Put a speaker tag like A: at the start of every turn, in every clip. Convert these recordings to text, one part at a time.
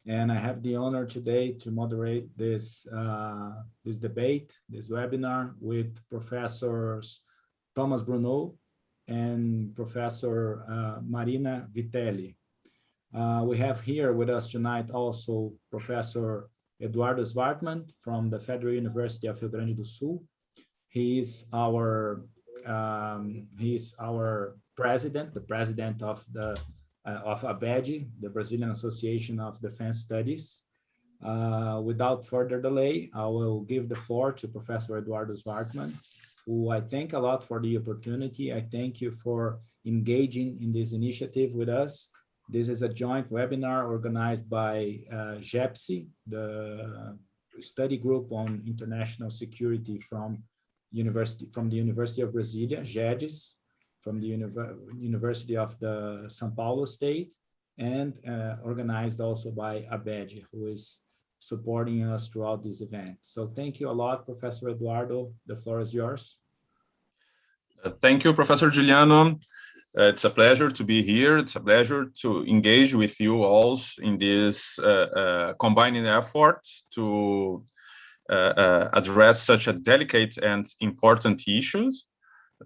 A: and I have the honor today to moderate this debate, this webinar with Professors Thomas Bruneau and Professor Marina Vitelli. We have here with us tonight also Professor Eduardo Zwartman from the Federal University of Rio Grande do Sul. He's our president, the president of the ABED, the Brazilian Association of Defense Studies. Without further delay, I will give the floor to Professor Eduardo Zwartman, who I thank a lot for the opportunity. I thank you for engaging in this initiative with us. This is a joint webinar organized by GEPSI, the study group on international security from the University of Brasília, GEDES, from the University of the São Paulo State, and organized also by ABED, who is supporting us throughout this event. So thank you a lot, Professor Eduardo. The floor is yours.
B: Thank you, Professor Juliano. It's a pleasure to be here. It's a pleasure to engage with you all in this combining effort to address such a delicate and important issues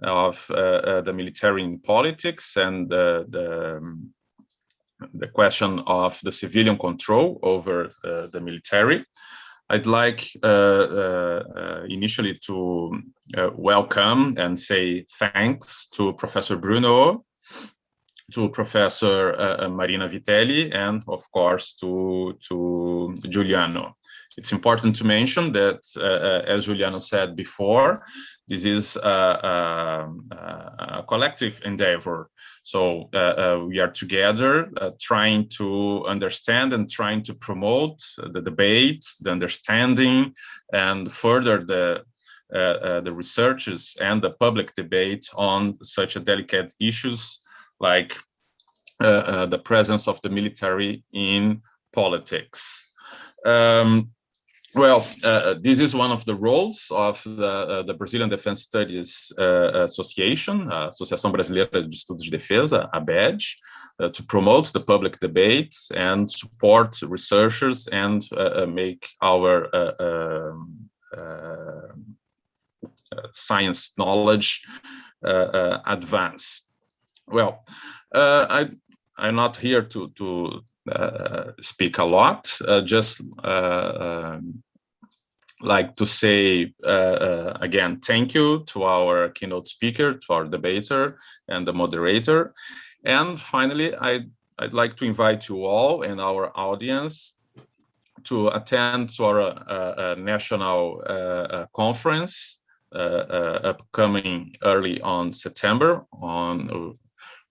B: of the military in politics and the question of the civilian control over the military. I'd like initially to welcome and say thanks to Professor Bruneau, to Professor Marina Vitelli, and of course to Juliano. It's important to mention that, as Juliano said before, this is a collective endeavor. So we are together trying to understand and trying to promote the debates, the understanding, and further the researches and the public debate on such a delicate issues like the presence of the military in politics. This is one of the roles of the Brazilian Defense Studies Association, Associação Brasileira de Estudos de Defesa, ABED, to promote the public debate and support researchers and make our science knowledge advance. Well, I'm not here to speak a lot, just like to say again, thank you to our keynote speaker, to our debater and the moderator. And finally, I'd like to invite you all and our audience to attend to our national conference upcoming early on September.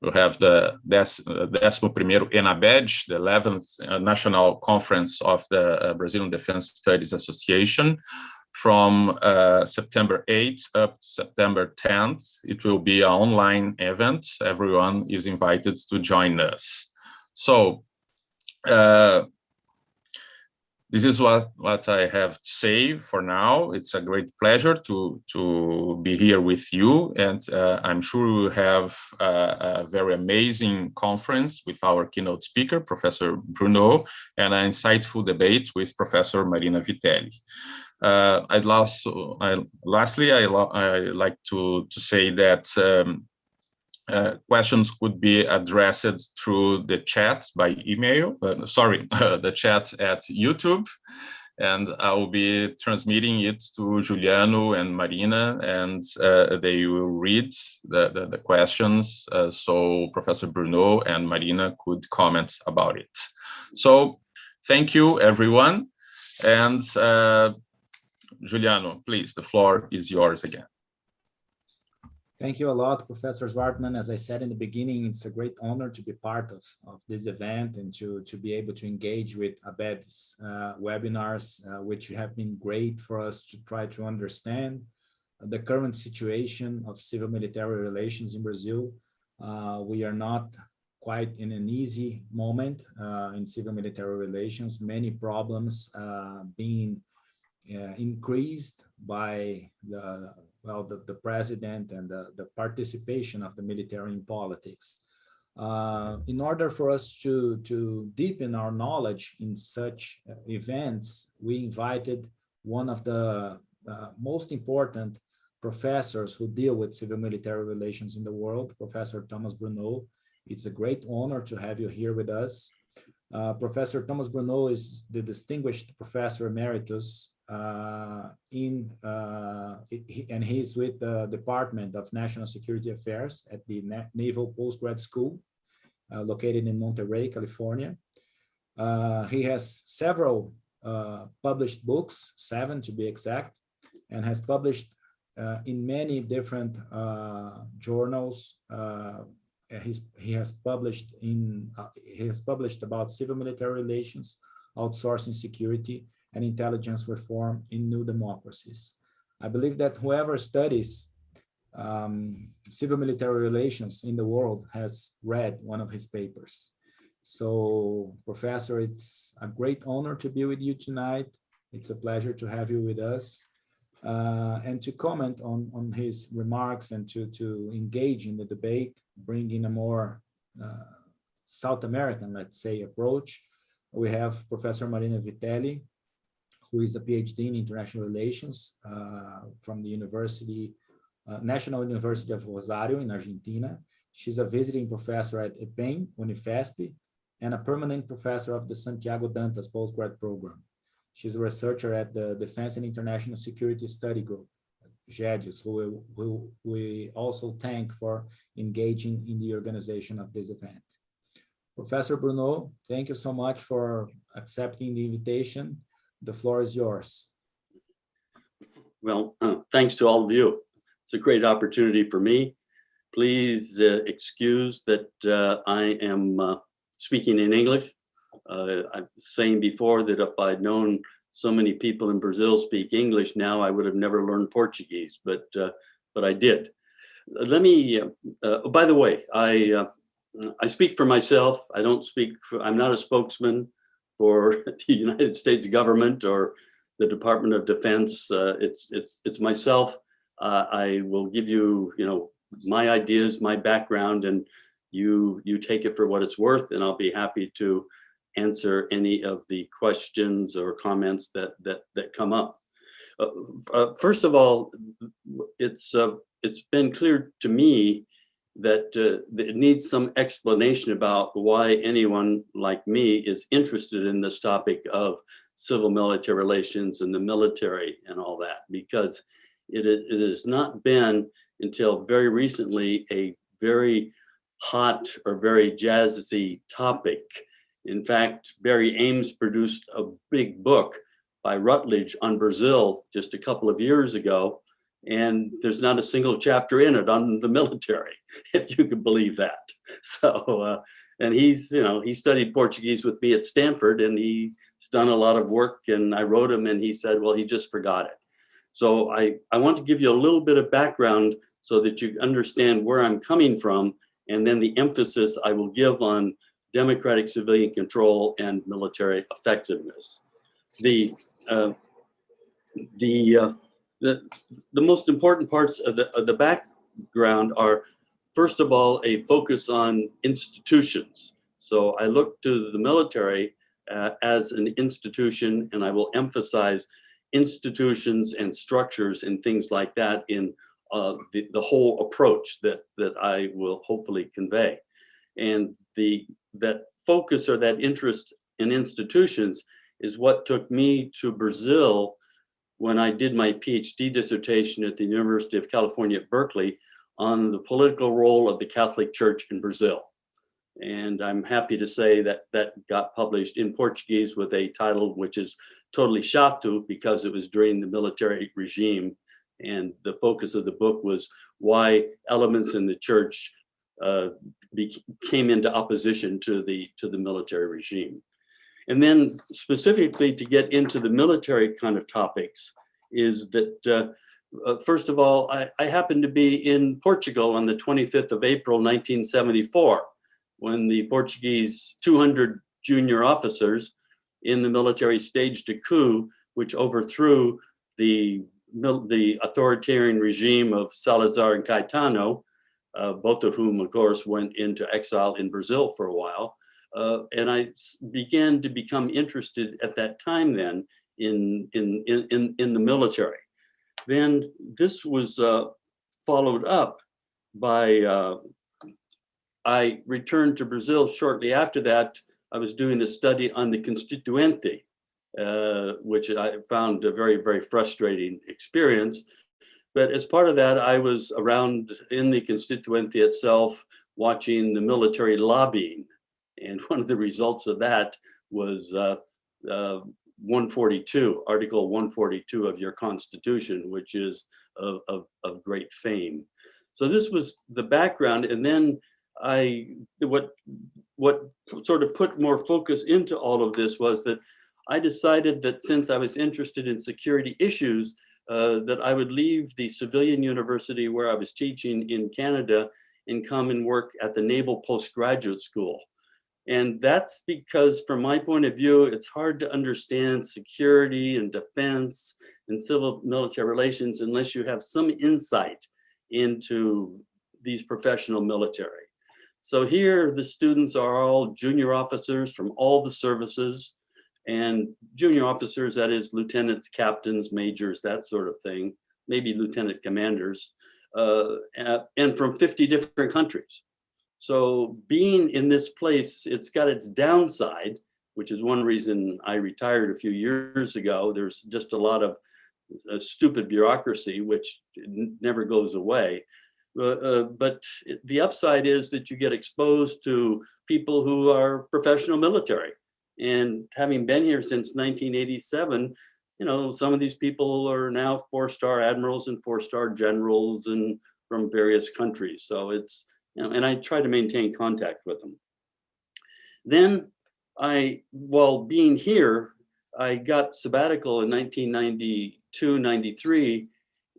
B: We'll have the 11th ENABED, the 11th National Conference of the Brazilian Defense Studies Association, from September 8th up to September 10th. It will be an online event. Everyone is invited to join us. So this is what I have to say for now. It's a great pleasure to be here with you, and I'm sure we'll have a very amazing conference with our keynote speaker, Professor Bruneau, and an insightful debate with Professor Marina Vitelli. Lastly, I like to say that questions could be addressed through the chat by email, the chat at YouTube, and I will be transmitting it to Juliano and Marina, and they will read the questions, so Professor Bruneau and Marina could comment about it. So thank you, everyone, and Juliano, please, the floor is yours again.
A: Thank you a lot, Professor Zwartman. As I said in the beginning, it's a great honor to be part of this event and to be able to engage with ABED's webinars, which have been great for us to try to understand the current situation of civil-military relations in Brazil. We are not quite in an easy moment in civil-military relations. Many problems being increased by the president and the participation of the military in politics. In order for us to deepen our knowledge in such events, we invited one of the most important professors who deal with civil-military relations in the world, Professor Thomas Bruneau. It's a great honor to have you here with us. Professor Thomas Bruneau is the distinguished professor emeritus and he's with the Department of National Security Affairs at the Naval Postgraduate School, located in Monterey, California. He has several published books, 7 to be exact, and has published in many different journals. He has published about civil-military relations, outsourcing security, and intelligence reform in New Democracies. I believe that whoever studies civil-military relations in the world has read one of his papers. So, Professor, it's a great honor to be with you tonight. It's a pleasure to have you with us and to comment on his remarks and to engage in the debate, bringing a more South American, let's say, approach. We have Professor Marina Vitelli, who is a PhD in international relations from the National University of Rosario in Argentina. She's a visiting professor at EPEN, UNIFESP, and a permanent professor of the Santiago Dantas postgrad program. She's a researcher at the Defense and International Security Study Group, GEDES, who we also thank for engaging in the organization of this event. Professor Bruneau, thank you so much for accepting the invitation. The floor is yours.
C: Well, thanks to all of you. It's a great opportunity for me. Please excuse that I am speaking in English. I was saying before that if I'd known so many people in Brazil speak English now, I would have never learned Portuguese, but I did. Let me, by the way, I speak for myself. I don't speak for, I'm not a spokesman for the United States government or the Department of Defense. It's myself. I will give you, my ideas, my background, and you take it for what it's worth, and I'll be happy to answer any of the questions or comments that come up. First of all, it's been clear to me that it needs some explanation about why anyone like me is interested in this topic of civil-military relations and the military and all that, because it has not been until very recently a very hot or very jazzy topic. In fact, Barry Ames produced a big book by Routledge on Brazil just a couple of years ago, and there's not a single chapter in it on the military, if you can believe that. So, and he's, he studied Portuguese with me at Stanford, and he's done a lot of work, and I wrote him, and he said, well, he just forgot it. So I want to give you a little bit of background so that you understand where I'm coming from, and then the emphasis I will give on democratic civilian control and military effectiveness. The most important parts of the background are, first of all, a focus on institutions. So I look to the military as an institution, and I will emphasize institutions and structures and things like that in the whole approach that I will hopefully convey. And that focus or that interest in institutions is what took me to Brazil when I did my PhD dissertation at the University of California at Berkeley on the political role of the Catholic Church in Brazil. And I'm happy to say that that got published in Portuguese with a title which is totally chato because it was during the military regime. And the focus of the book was why elements in the church came into opposition to the military regime. And then specifically to get into the military kind of topics is that, first of all, I happened to be in Portugal on the 25th of April, 1974, when the Portuguese 200 junior officers in the military staged a coup, which overthrew the authoritarian regime of Salazar and Caetano, both of whom, of course, went into exile in Brazil for a while. And I began to become interested at that time then in the military. Then this was followed up by, I returned to Brazil shortly after that. I was doing a study on the Constituinte, which I found a very, very frustrating experience. But as part of that, I was around in the Constituinte itself, watching the military lobbying. And one of the results of that was 142, Article 142 of your Constitution, which is of great fame. So this was the background. And then what sort of put more focus into all of this was that I decided that since I was interested in security issues, that I would leave the civilian university where I was teaching in Canada and come and work at the Naval Postgraduate School. And that's because from my point of view, it's hard to understand security and defense and civil military relations unless you have some insight into these professional military. So here the students are all junior officers from all the services, and junior officers, that is lieutenants, captains, majors, that sort of thing, maybe lieutenant commanders, and from 50 different countries. So being in this place, it's got its downside, which is one reason I retired a few years ago. There's just a lot of stupid bureaucracy, which never goes away. But the upside is that you get exposed to people who are professional military. And having been here since 1987, you know, some of these people are now 4-star admirals and 4-star generals and from various countries. So it's, you know, and I try to maintain contact with them. Then while being here, I got sabbatical in 1992, 93,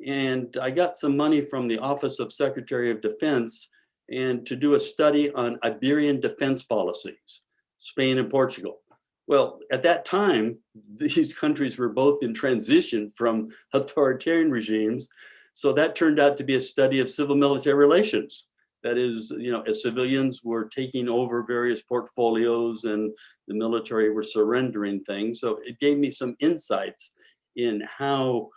C: and I got some money from the Office of Secretary of Defense and to do a study on Iberian defense policies, Spain and Portugal. Well, at that time, these countries were both in transition from authoritarian regimes. So that turned out to be a study of civil-military relations. That is, you know, as civilians were taking over various portfolios and the military were surrendering things. So it gave me some insights in how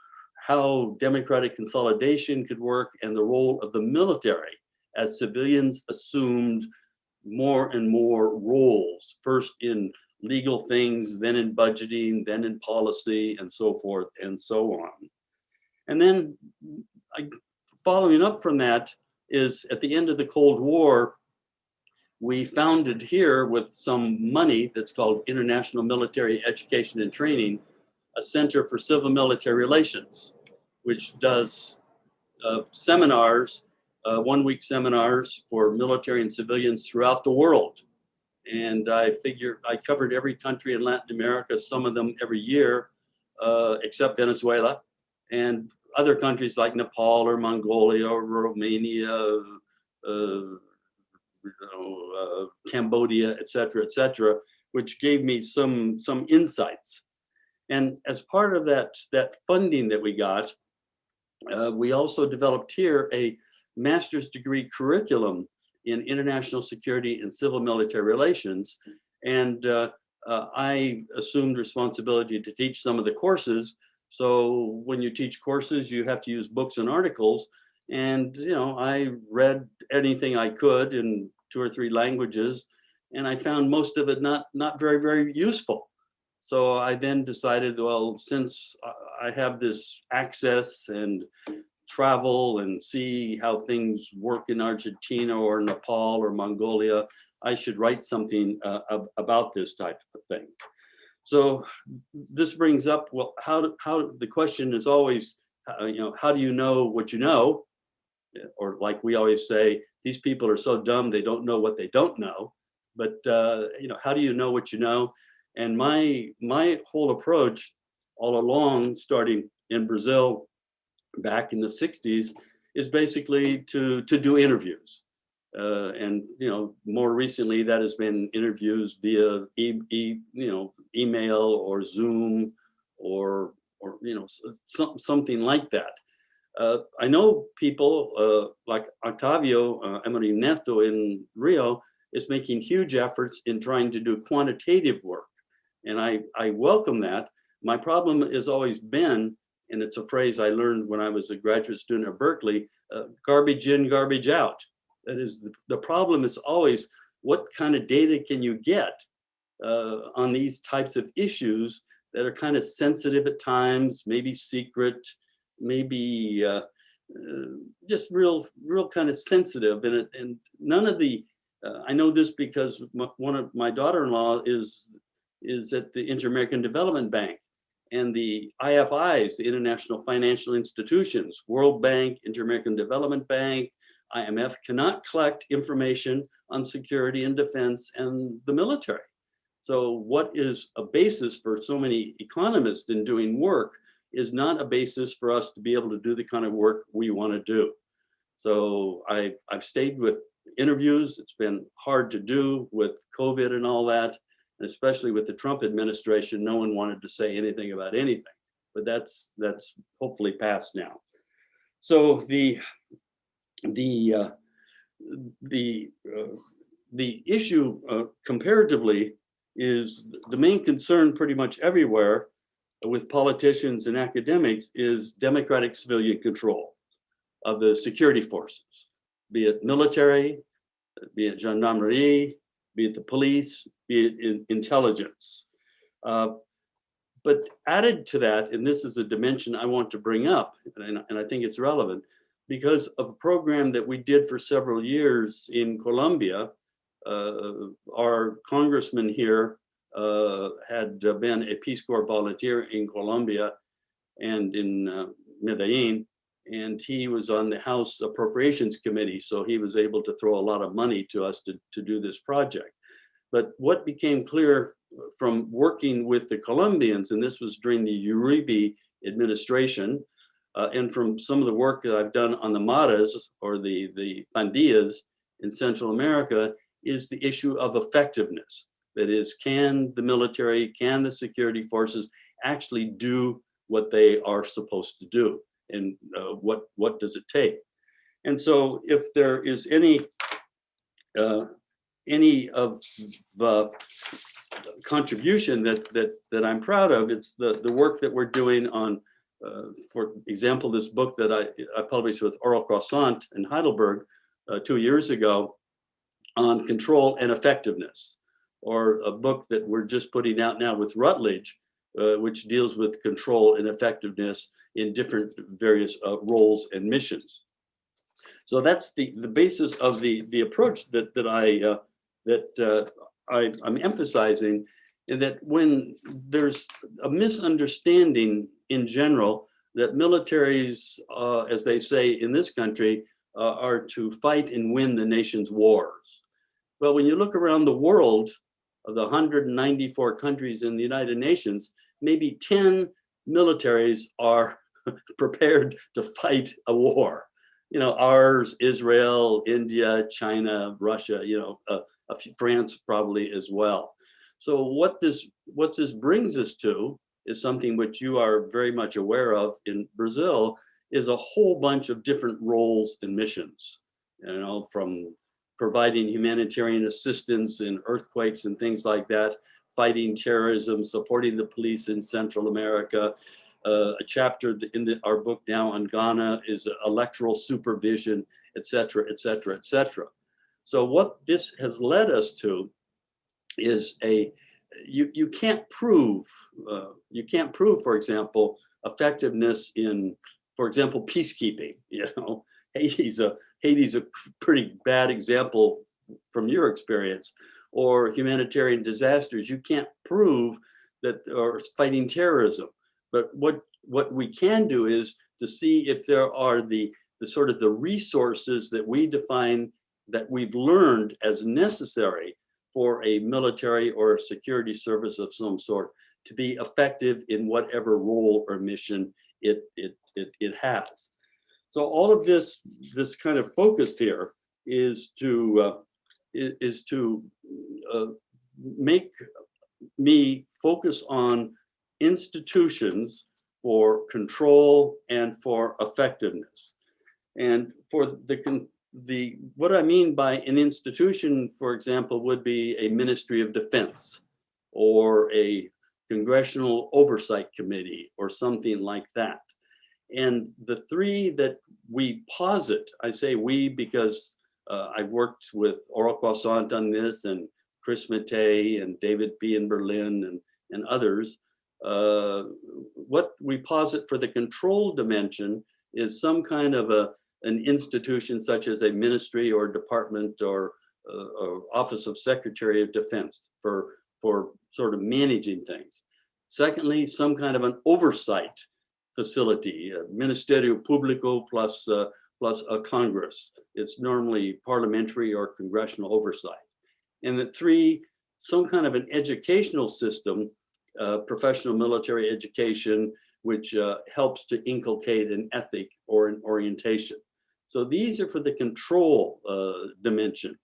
C: democratic consolidation could work and the role of the military as civilians assumed more and more roles, first in legal things, then in budgeting, then in policy, and so forth and so on. And then following up from that is at the end of the Cold War, we founded here with some money that's called International Military Education and Training, a Center for Civil Military Relations, which does seminars, 1-week seminars for military and civilians throughout the world. And I figure I covered every country in Latin America, some of them every year, except Venezuela, and other countries like Nepal or Mongolia or Romania, Cambodia, et cetera, which gave me some insights. And as part of that funding that we got, we also developed here a master's degree curriculum in international security and civil military relations. And I assumed responsibility to teach some of the courses. So when you teach courses, you have to use books and articles. And, you know, I read anything I could in 2 or 3 languages, and I found most of it not very, very useful. So I then decided, well, since I have this access and travel and see how things work in Argentina or Nepal or Mongolia, I should write something about this type of thing. So this brings up, well, how the question is always, you know, how do you know what you know? Or like we always say, these people are so dumb, they don't know what they don't know. But, you know, how do you know what you know? And my whole approach all along, starting in Brazil back in the 60s, is basically to do interviews. And, you know, more recently that has been interviews via email or Zoom or you know, something like that. I know people like Octavio Neto in Rio is making huge efforts in trying to do quantitative work. And I welcome that. My problem has always been, and it's a phrase I learned when I was a graduate student at Berkeley, garbage in, garbage out. That is, the problem is always, what kind of data can you get on these types of issues that are kind of sensitive at times, maybe secret, maybe just real kind of sensitive. And none of the, I know this because one of my daughter-in-law is at the Inter-American Development Bank, and the IFIs, the International Financial Institutions, World Bank, Inter-American Development Bank, IMF, cannot collect information on security and defense and the military. So what is a basis for so many economists in doing work is not a basis for us to be able to do the kind of work we want to do. So I've stayed with interviews. It's been hard to do with COVID and all that, and especially with the Trump administration. No one wanted to say anything about anything, but that's hopefully past now. So the issue comparatively is the main concern pretty much everywhere with politicians and academics is democratic civilian control of the security forces, be it military, be it gendarmerie, be it the police, be it intelligence. But added to that, and this is a dimension I want to bring up, and I think it's relevant, because of a program that we did for several years in Colombia. Our congressman here had been a Peace Corps volunteer in Colombia and in Medellin, and he was on the House Appropriations Committee, so he was able to throw a lot of money to us to do this project. But what became clear from working with the Colombians, and this was during the Uribe administration, and from some of the work that I've done on the maras, or the pandillas in Central America, is the issue of effectiveness. That is, can the military, can the security forces actually do what they are supposed to do? And what does it take? And so if there is any of the contribution that I'm proud of, it's the work that we're doing on, for example, this book that I published with Oral Croissant in Heidelberg 2 years ago on control and effectiveness, or a book that we're just putting out now with Rutledge, which deals with control and effectiveness in different various roles and missions. So that's the basis of the approach that I'm emphasizing, and that when there's a misunderstanding in general that militaries, as they say in this country, are to fight and win the nation's wars. Well, when you look around the world, of the 194 countries in the United Nations, maybe 10 militaries are prepared to fight a war. You know, ours, Israel, India, China, Russia, you know, France probably as well. So what this brings us to is something which you are very much aware of in Brazil, is a whole bunch of different roles and missions, you know, from providing humanitarian assistance in earthquakes and things like that, fighting terrorism, supporting the police in Central America. A chapter in our book now on Ghana is electoral supervision, et cetera, et cetera, et cetera. So what this has led us to is you can't prove, for example, effectiveness in, for example, peacekeeping. You know, Haiti's a pretty bad example from your experience, or humanitarian disasters. You can't prove that, or fighting terrorism. But what we can do is to see if there are the sort of the resources that we define, that we've learned as necessary for a military or security service of some sort to be effective in whatever role or mission it has. So all of this kind of focus here is to make me focus on institutions for control, and for effectiveness. And for what I mean by an institution, for example, would be a Ministry of Defense or a Congressional Oversight Committee or something like that. And the three that we posit, I say we because I've worked with Aurore Croissant on this, and Chris Mattei and David B. in Berlin and others. What we posit for the control dimension is some kind of an institution such as a ministry or department or Office of Secretary of Defense for sort of managing things. Secondly, some kind of an oversight facility, Ministerio Público plus a Congress. It's normally parliamentary or congressional oversight. And the three, some kind of an educational system, professional military education, which helps to inculcate an ethic or an orientation. So these are for the control dimension.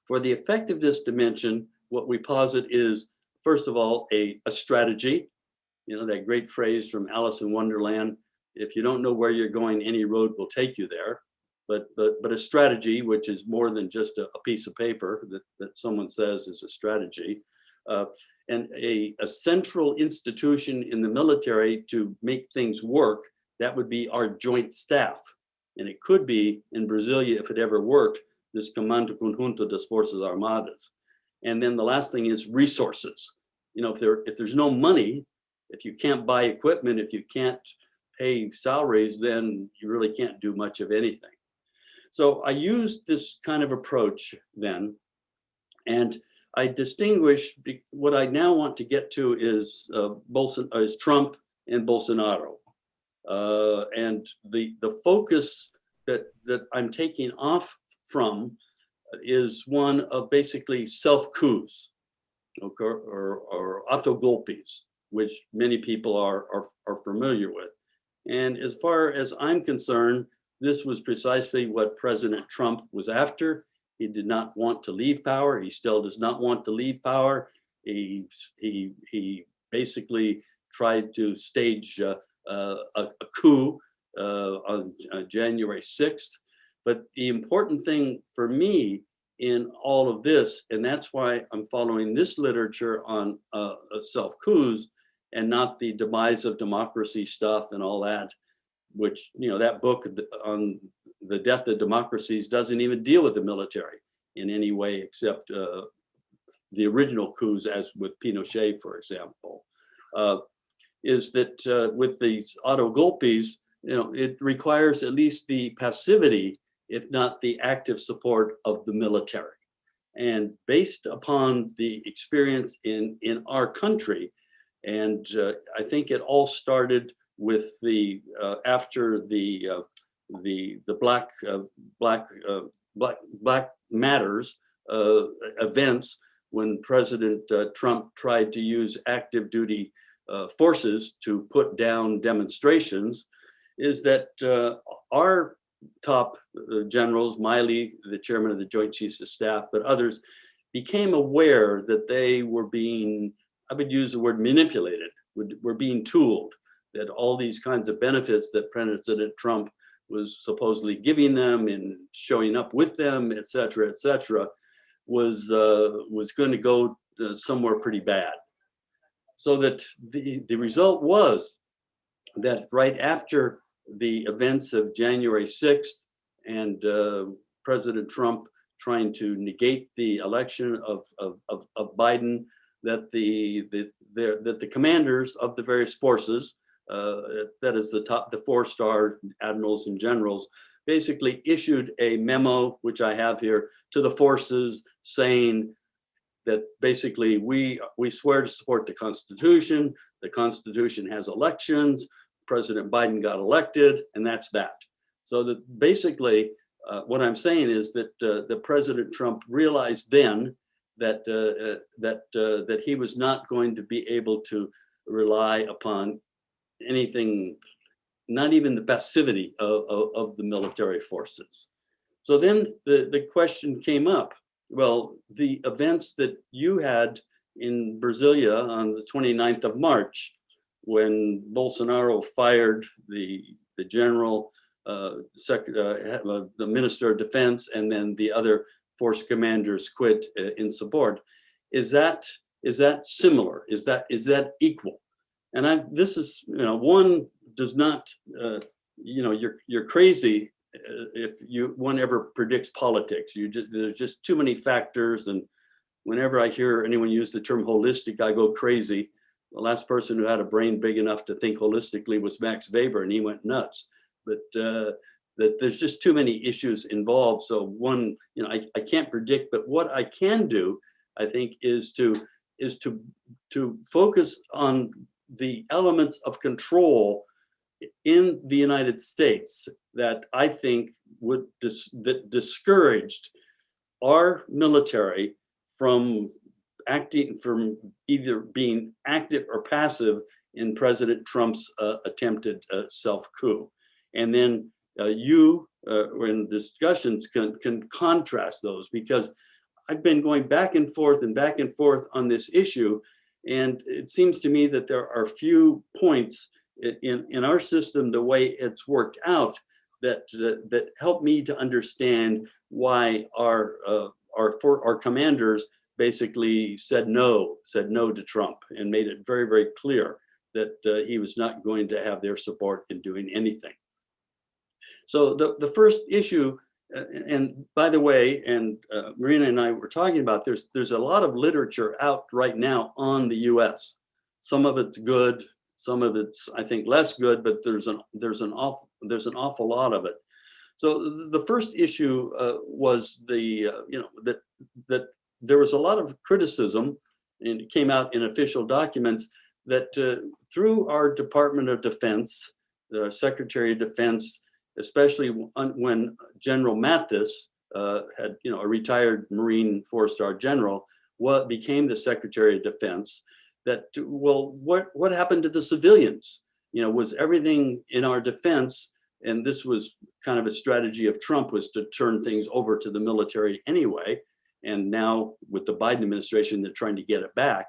C: For the effectiveness dimension, what we posit is, first of all, a strategy. You know, that great phrase from Alice in Wonderland, if you don't know where you're going, any road will take you there. But a strategy, which is more than just a piece of paper that someone says is a strategy, and a central institution in the military to make things work, that would be our joint staff. And it could be, in Brasília, if it ever worked, this Comando Conjunto das Forças Armadas. And then the last thing is resources. You know, if there's no money, if you can't buy equipment, if you can't pay salaries, then you really can't do much of anything. So I used this kind of approach then, and I distinguish what I now want to get to is Trump and Bolsonaro. And the focus that I'm taking off from is one of basically self-coups, okay, or autogolpes, which many people are familiar with. And as far as I'm concerned, this was precisely what President Trump was after. He did not want to leave power. He still does not want to leave power. He basically tried to stage a coup on January 6th. But the important thing for me in all of this, and that's why I'm following this literature on self-coups and not the demise of democracy stuff and all that, which, you know, that book on the death of democracies doesn't even deal with the military in any way except the original coups, as with Pinochet, for example, is that with these autogolpes, you know, it requires at least the passivity, if not the active support of the military. And based upon the experience in our country, and I think it all started with the after the Black Matters events, when President Trump tried to use active duty forces to put down demonstrations, is that our top generals, Miley, the chairman of the Joint Chiefs of Staff, but others, became aware that they were being, I would use the word manipulated, were being tooled, that all these kinds of benefits that President Trump was supposedly giving them and showing up with them, et cetera, was going to go somewhere pretty bad. So that the result was that right after the events of January 6th and President Trump trying to negate the election of Biden, that the commanders of the various forces, that is the four-star admirals and generals, basically issued a memo, which I have here, to the forces saying that basically we swear to support the Constitution has elections, President Biden got elected, and that's that. So that basically what I'm saying is that the President Trump realized then that that he was not going to be able to rely upon anything, not even the passivity of the military forces. So then the question came up, well, the events that you had in Brasília on the 29th of March, when Bolsonaro fired the general, the Minister of Defense, and then the other force commanders quit in support. Is that similar? Is that equal? And this is, one does not, you're crazy if one ever predicts politics. There's just too many factors, and whenever I hear anyone use the term holistic, I go crazy. The last person who had a brain big enough to think holistically was Max Weber, and he went nuts. But that there's just too many issues involved. So one, I can't predict, but what I can do, I think, is to focus on the elements of control in the United States that I think that discouraged our military from either being active or passive in President Trump's attempted self-coup. And then in discussions can contrast those, because I've been going back and forth on this issue, and it seems to me that there are few points in our system, the way it's worked out, that help me to understand why our commanders basically said no to Trump and made it very, very clear that he was not going to have their support in doing anything. So the first issue, and by the way, and Marina and I were talking about, there's a lot of literature out right now on the U.S. Some of it's good, some of it's, I think, less good, but there's an awful lot of it. So the first issue was that there was a lot of criticism, and it came out in official documents, that through our Department of Defense, the Secretary of Defense, especially when General Mattis had, a retired Marine four-star general, became the Secretary of Defense, that, well, what happened to the civilians? Was everything in our defense, and this was kind of a strategy of Trump, was to turn things over to the military anyway, and now with the Biden administration, they're trying to get it back,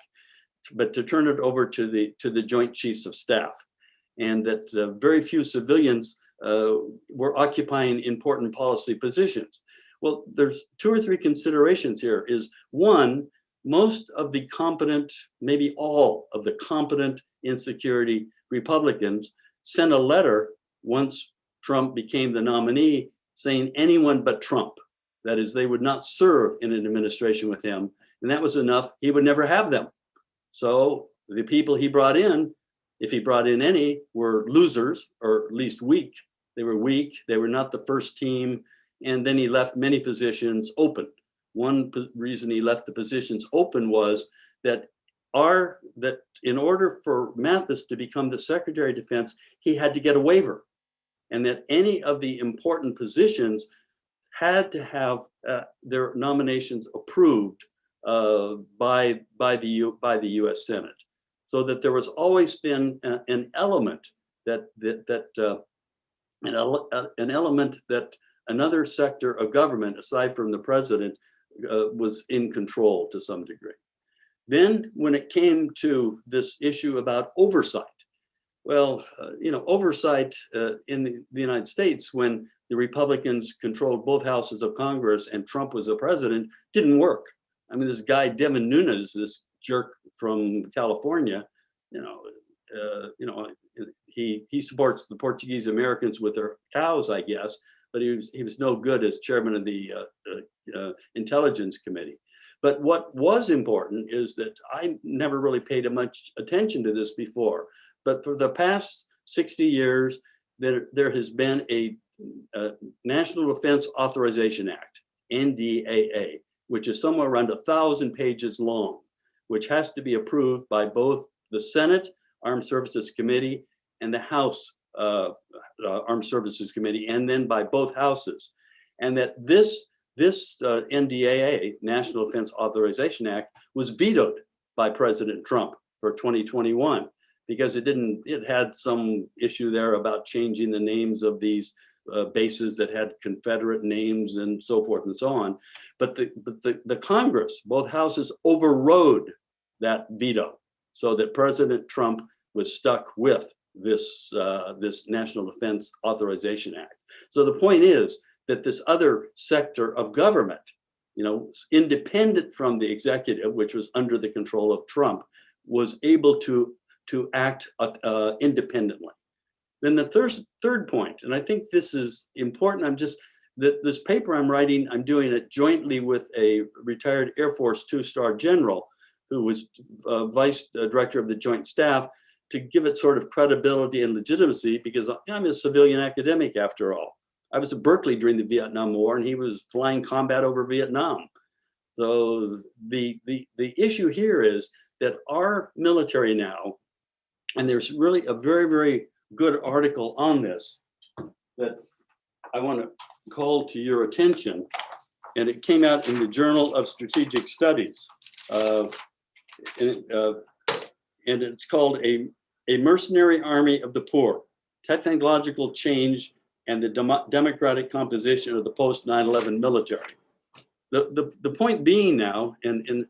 C: but to turn it over to the Joint Chiefs of Staff, and that very few civilians were occupying important policy positions. Well, there's two or three considerations here. Is one, most of the competent, maybe all of the competent insecurity Republicans sent a letter once Trump became the nominee saying anyone but Trump. That is, they would not serve in an administration with him. And that was enough. He would never have them. So the people he brought in, if he brought in any, were losers, or at least weak. They were weak. They were not the first team. And then he left many positions open. One reason he left the positions open was that in order for Mattis to become the Secretary of Defense, he had to get a waiver, and that any of the important positions had to have their nominations approved by the U.S. Senate, so that there was always been an element that another sector of government, aside from the president, was in control to some degree. Then when it came to this issue about oversight, well, oversight in the United States, when the Republicans controlled both houses of Congress and Trump was the president, didn't work. I mean, this guy, Devin Nunes, this jerk from California, he supports the Portuguese Americans with their cows, I guess, but he was no good as chairman of the Intelligence Committee. But what was important is that I never really paid much attention to this before, but for the past 60 years, there has been a National Defense Authorization Act, NDAA, which is somewhere around 1,000 pages long, which has to be approved by both the Senate Armed Services Committee and the House Armed Services Committee, and then by both houses. And that this NDAA, National Defense Authorization Act, was vetoed by President Trump for 2021 because it had some issue there about changing the names of these bases that had Confederate names and so forth and so on. But the Congress, both houses, overrode that veto, so that President Trump was stuck with this, this National Defense Authorization Act. So the point is that this other sector of government, you know, independent from the executive, which was under the control of Trump, was able to act independently. Then the third point, and I think this is important, this paper I'm writing, I'm doing it jointly with a retired Air Force 2-star general who was vice director of the Joint Staff, to give it sort of credibility and legitimacy, because I'm a civilian academic after all. I was at Berkeley during the Vietnam War, and he was flying combat over Vietnam. So the issue here is that our military now, and there's really a very, very good article on this that I want to call to your attention, and it came out in the Journal of Strategic Studies, and it's called a Mercenary Army of the Poor, Technological Change and the Democratic Composition of the Post 9/11 Military. The point being now, and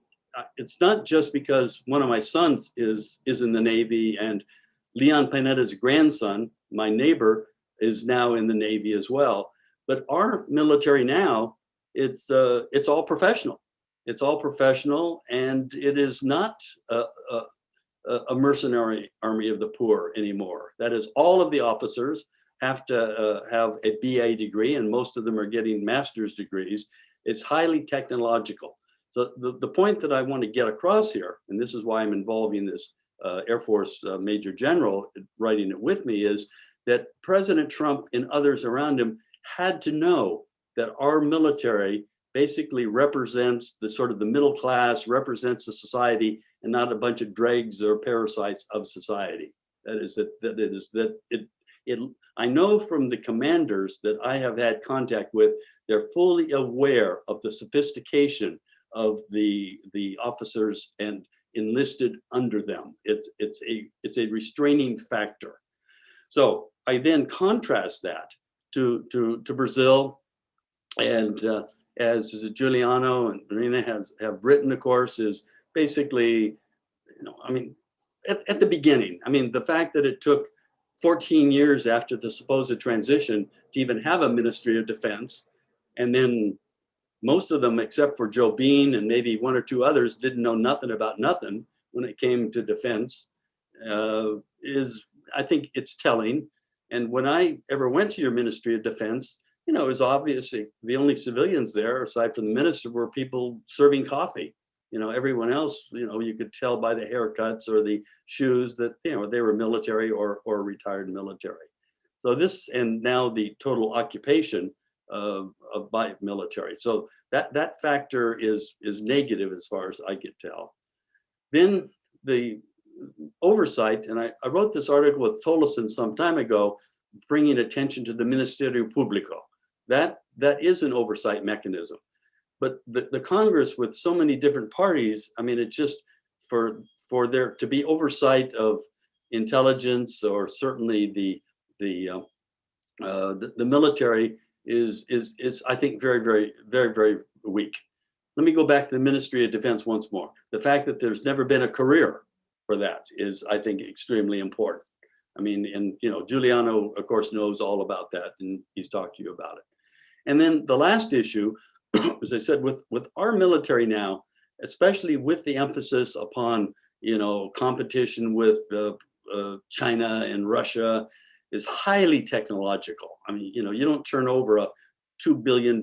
C: it's not just because one of my sons is in the Navy, and Leon Panetta's grandson, my neighbor, is now in the Navy as well. But our military now, it's all professional. It's all professional, and it is not a mercenary army of the poor anymore. That is, all of the officers have to have a BA degree, and most of them are getting master's degrees. It's highly technological. So the point that I want to get across here, and this is why I'm involving this Air Force Major General writing it with me, is that President Trump and others around him had to know that our military basically represents the sort of the middle class, represents the society, and not a bunch of dregs or parasites of society. I know from the commanders that I have had contact with, they're fully aware of the sophistication of the officers and enlisted under them. It's a restraining factor. So I then contrast that to Brazil, and as Juliano and Marina have written, of course, is basically, you know, I mean, at the beginning, I mean, the fact that it took 14 years after the supposed transition to even have a Ministry of Defense, and then most of them, except for Joe Bean and maybe one or two others, didn't know nothing about nothing when it came to defense, I think it's telling. And when I ever went to your Ministry of Defense, you know, it was obviously the only civilians there, aside from the minister, were people serving coffee. You know, everyone else, you know, you could tell by the haircuts or the shoes that, you know, they were military or retired military. So this, and now the total occupation by military. So that factor is negative as far as I could tell. Then the oversight, and I wrote this article with Tolleson some time ago, bringing attention to the Ministerio Público. That is an oversight mechanism. But the Congress, with so many different parties, I mean, it just, for there to be oversight of intelligence, or certainly the military, is I think very, very, very, very weak. Let me go back to the Ministry of Defense once more. The fact that there's never been a career for that is, I think, extremely important. I mean, and you know, Juliano, of course, knows all about that, and he's talked to you about it. And then the last issue, as I said, with our military now, especially with the emphasis upon, you know, competition with China and Russia, is highly technological. I mean, you know, you don't turn over a $2 billion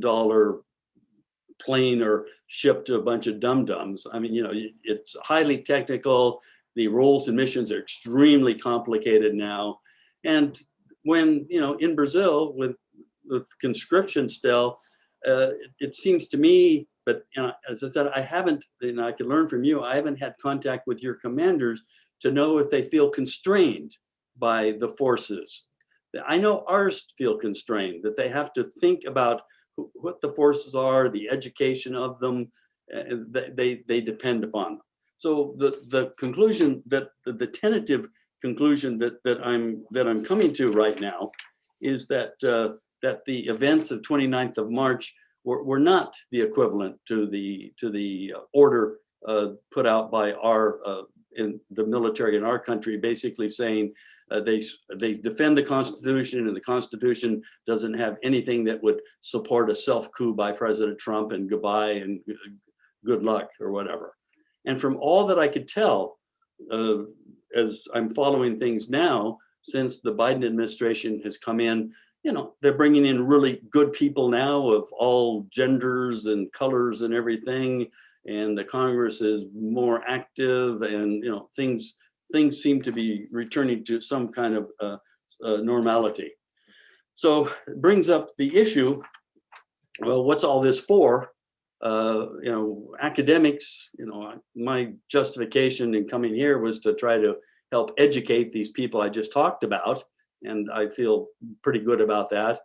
C: plane or ship to a bunch of dum-dums. I mean, you know, it's highly technical. The roles and missions are extremely complicated now. And when, you know, in Brazil with conscription still, it seems to me, but you know, as I said, I haven't, and I can learn from you, I haven't had contact with your commanders to know if they feel constrained by the forces. I know ours feel constrained, that they have to think about what the forces are, the education of them, they depend upon them. So the conclusion that the tentative conclusion that I'm coming to right now is that that the events of 29th of March were not the equivalent to the order put out by our in the military in our country, basically saying they defend the Constitution, and the Constitution doesn't have anything that would support a self-coup by President Trump and goodbye and good luck or whatever. And from all that I could tell, as I'm following things now, since the Biden administration has come in, you know, they're bringing in really good people now of all genders and colors and everything. And the Congress is more active, and, you know, things seem to be returning to some kind of normality. So it brings up the issue, well, what's all this for? You know, academics, you know, my justification in coming here was to try to help educate these people I just talked about. And I feel pretty good about that.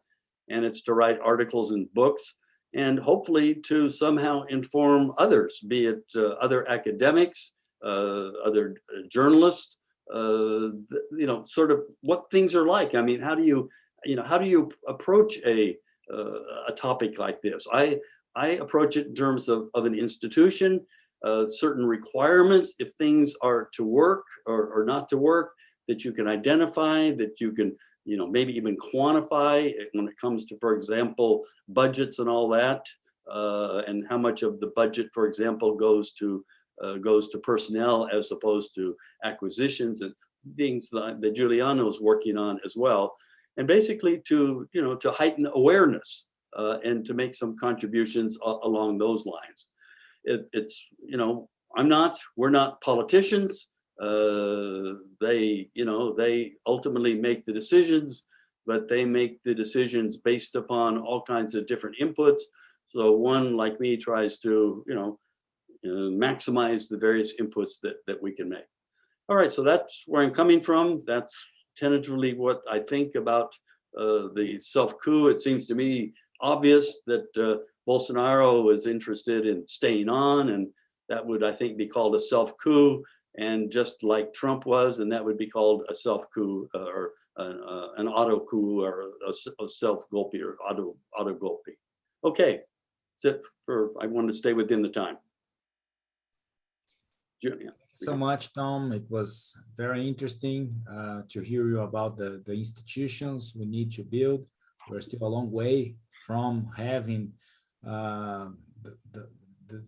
C: And it's to write articles and books, and hopefully to somehow inform others, be it other academics, other journalists, you know, sort of what things are like. I mean, how do you approach a topic like this? I approach it in terms of an institution, certain requirements, if things are to work or not to work, that you can identify, that you can, you know, maybe even quantify when it comes to, for example, budgets and all that, and how much of the budget, for example, goes to personnel as opposed to acquisitions, and things that Juliano is working on as well. And basically to, you know, to heighten awareness and to make some contributions along those lines. It's, you know, we're not politicians. They, you know, they ultimately make the decisions, but they make the decisions based upon all kinds of different inputs. So one like me tries to, you know, maximize the various inputs that we can make. All right, so that's where I'm coming from. That's tentatively what I think about the self-coup. It seems to me obvious that Bolsonaro is interested in staying on, and that would, I think, be called a self-coup, and just like Trump was, and that would be called a self-coup or an auto-coup or a self-golpe or auto-golpe. Okay, that's it for, I wanted to stay within the time. Julian.
A: So much, Tom. It was very interesting to hear you about the institutions we need to build. We're still a long way from having the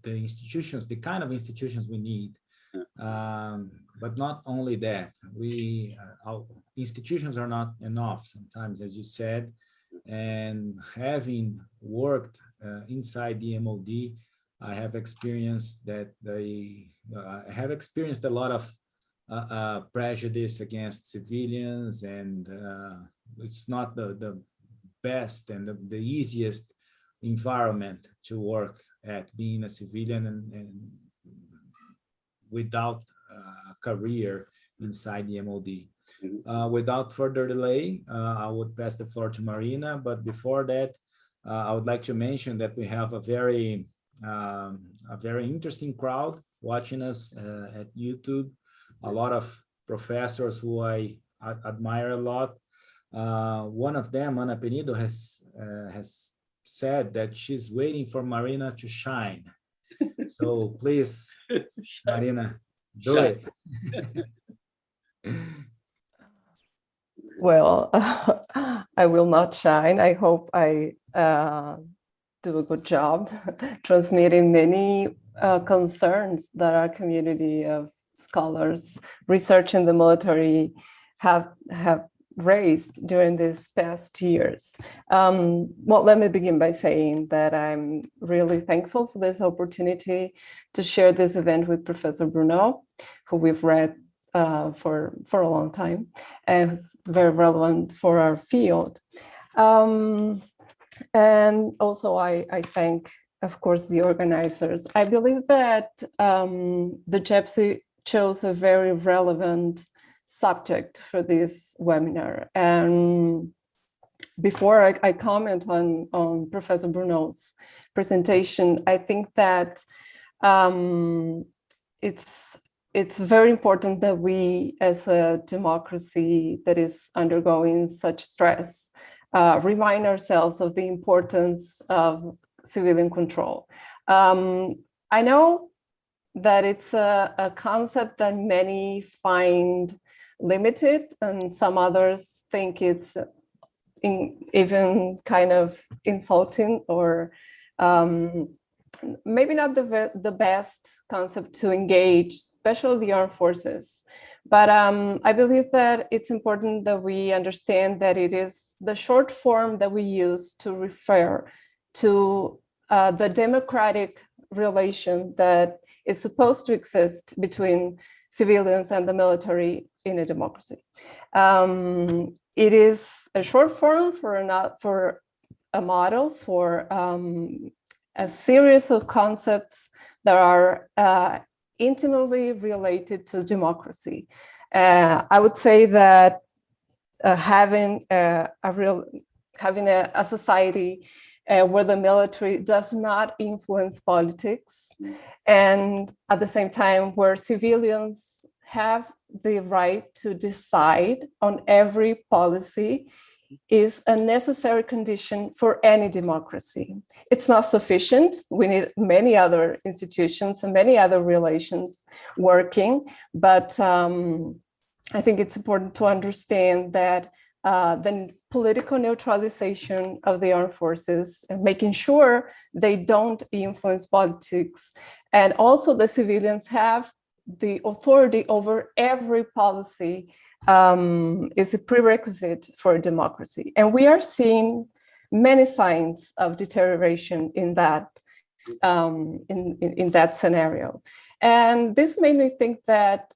A: institutions, the kind of institutions we need. But not only that, our institutions are not enough sometimes, as you said, and having worked inside the MOD, I have experienced that I have experienced a lot of prejudice against civilians, and it's not the best and the easiest environment to work at, being a civilian and without a career inside the MOD. Without further delay, I would pass the floor to Marina, but before that, I would like to mention that we have a very interesting crowd watching us at YouTube. A lot of professors who I admire a lot. One of them, Ana Penido, has said that she's waiting for Marina to shine. So please, Marina, do it.
D: Well, I will not shine. I hope I do a good job transmitting many concerns that our community of scholars researching the military have raised during these past years. Well, let me begin by saying that I'm really thankful for this opportunity to share this event with Professor Bruneau, who we've read for a long time, and it's very relevant for our field. And also I thank, of course, the organizers. I believe that the GEPSI chose a very relevant subject for this webinar. And before I comment on Professor Bruneau's presentation, I think that it's very important that we, as a democracy that is undergoing such stress, remind ourselves of the importance of civilian control. I know that it's a concept that many find limited, and some others think it's even kind of insulting, or maybe not the best concept to engage, especially the armed forces. But I believe that it's important that we understand that it is the short form that we use to refer to the democratic relation that is supposed to exist between civilians and the military in a democracy. It is a short form for a model, for a series of concepts that are intimately related to democracy. I would say that having a society where the military does not influence politics, and at the same time where civilians have the right to decide on every policy, is a necessary condition for any democracy. It's not sufficient. We need many other institutions and many other relations working, but I think it's important to understand that the political neutralization of the armed forces and making sure they don't influence politics, and also the civilians have the authority over every policy, is a prerequisite for democracy. And we are seeing many signs of deterioration in that in that scenario. And this made me think that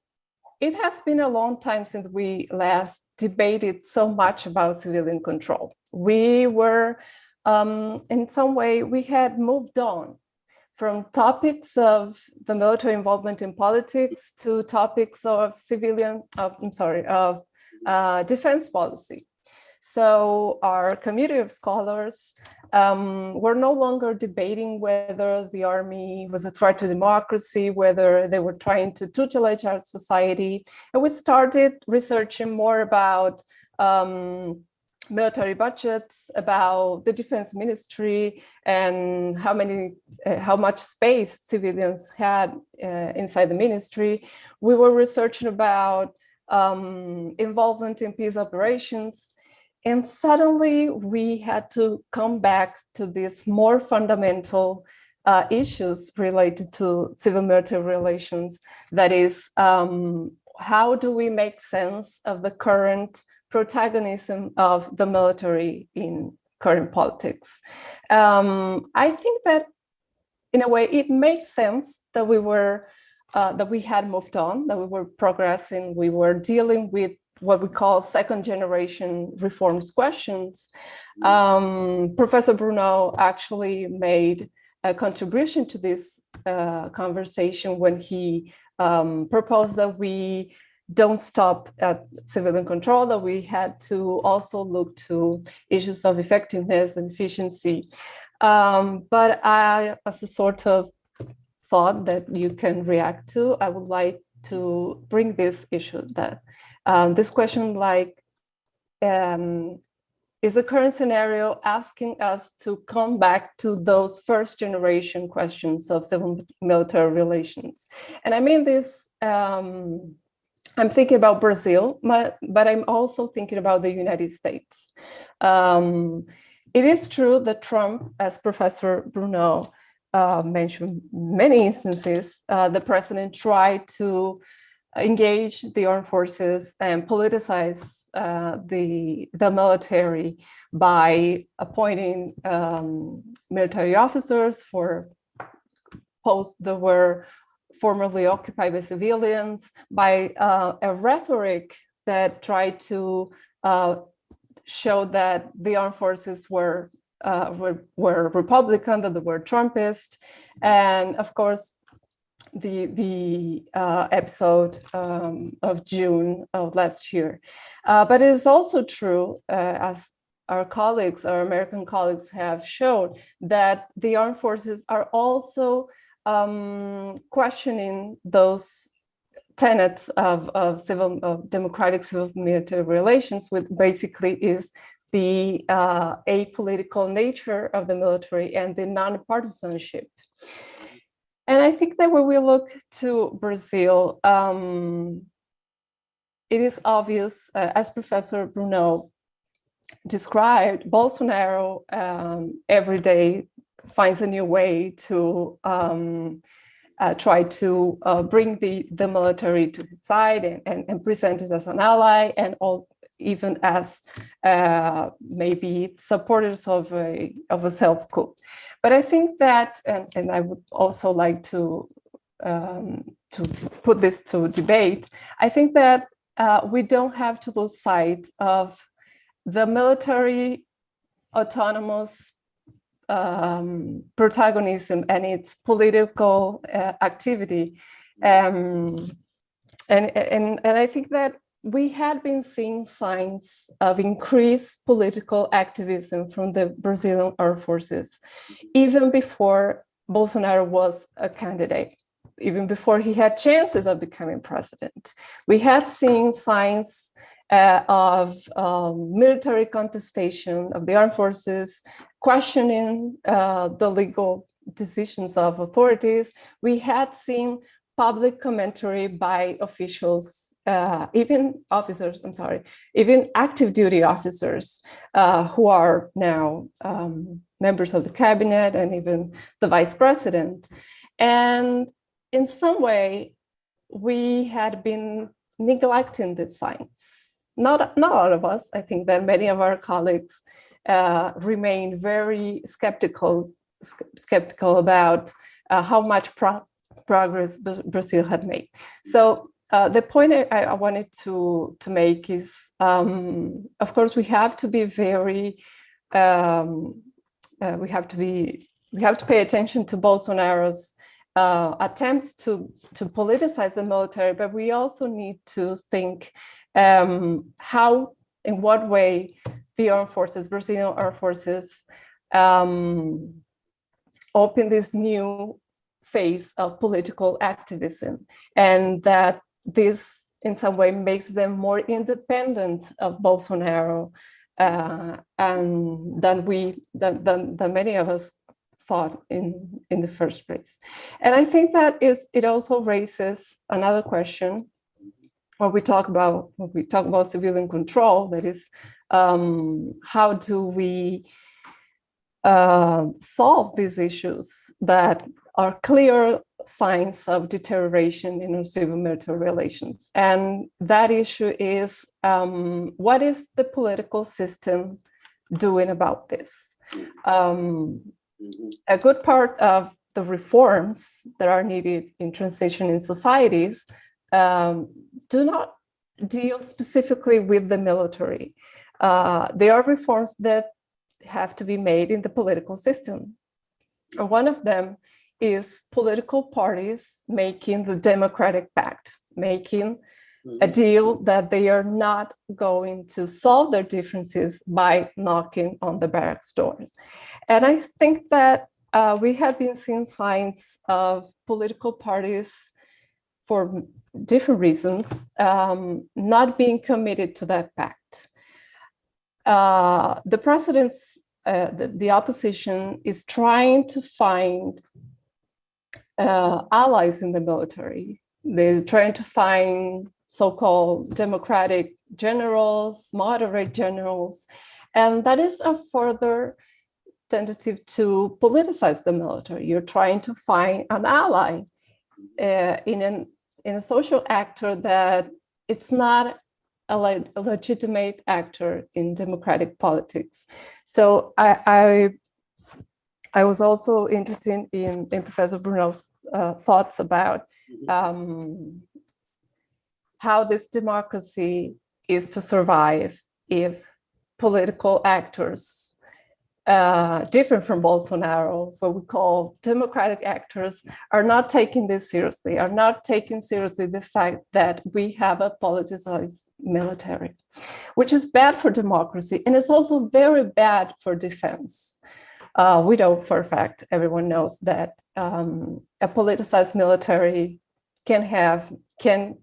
D: it has been a long time since we last debated so much about civilian control. We were, in some way, we had moved on from topics of the military involvement in politics to topics of defense policy. So our community of scholars were no longer debating whether the army was a threat to democracy, whether they were trying to tutelage our society. And we started researching more about military budgets, about the defense ministry, and how much space civilians had inside the ministry. We were researching about involvement in peace operations. And suddenly we had to come back to these more fundamental issues related to civil-military relations. That is, how do we make sense of the current protagonism of the military in current politics? I think that in a way it makes sense that we had moved on, that we were progressing, we were dealing with what we call second generation reforms questions. Professor Bruneau actually made a contribution to this conversation when he proposed that we don't stop at civilian control, that we had to also look to issues of effectiveness and efficiency. But I, as a sort of thought that you can react to, I would like to bring this issue, that this question, like, is the current scenario asking us to come back to those first generation questions of civil military relations? And I mean this, I'm thinking about Brazil, but I'm also thinking about the United States. It is true that Trump, as Professor Bruneau mentioned many instances, the president tried to engage the armed forces and politicize the military by appointing military officers for posts that were formerly occupied by civilians, by a rhetoric that tried to show that the armed forces were Republican, that they were Trumpist, and of course the episode of June of last year. But it is also true, as our colleagues, our American colleagues have shown, that the armed forces are also questioning those tenets of democratic civil military relations, which basically is the apolitical nature of the military and the non-partisanship. And I think that when we look to Brazil, it is obvious, as Professor Bruneau described, Bolsonaro every day finds a new way to try to bring the military to his side and present it as an ally, and also even as maybe supporters of a self-coup. But I think that, and I would also like to put this to debate, I think that we don't have to lose sight of the military autonomous protagonism and its political activity. And I think that we had been seeing signs of increased political activism from the Brazilian armed forces, even before Bolsonaro was a candidate, even before he had chances of becoming president. We had seen signs of military contestation of the armed forces, questioning the legal decisions of authorities. We had seen public commentary by officials, even active duty officers who are now members of the cabinet and even the vice president. And in some way, we had been neglecting the signs. Not all of us. I think that many of our colleagues remain very skeptical about how much progress Brazil had made. So the point I wanted to make is, of course, we have to be very, we have to pay attention to Bolsonaro's attempts to politicize the military, but we also need to think how, in what way the armed forces, Brazilian armed forces, open this new phase of political activism, and that this in some way makes them more independent of Bolsonaro and than many of us thought in the first place. And I think that it also raises another question when we talk about civilian control, that is, how do we solve these issues that are clear signs of deterioration in our civil-military relations? And that issue is, what is the political system doing about this? A good part of the reforms that are needed in transition in societies do not deal specifically with the military. There are reforms that have to be made in the political system. And one of them is political parties making the democratic pact, making a deal that they are not going to solve their differences by knocking on the barracks doors. And I think that we have been seeing signs of political parties, for different reasons, not being committed to that pact. The president's, the opposition is trying to find allies in the military. They're trying to find so-called democratic generals, moderate generals, and that is a further tentative to politicize the military. You're trying to find an ally in a social actor that it's not a legitimate actor in democratic politics. So I was also interested in Professor Bruneau's thoughts about how this democracy is to survive if political actors, different from Bolsonaro, what we call democratic actors, are not taking this seriously, are not taking seriously the fact that we have a politicized military, which is bad for democracy, and it's also very bad for defense. We know for a fact, everyone knows that a politicized military can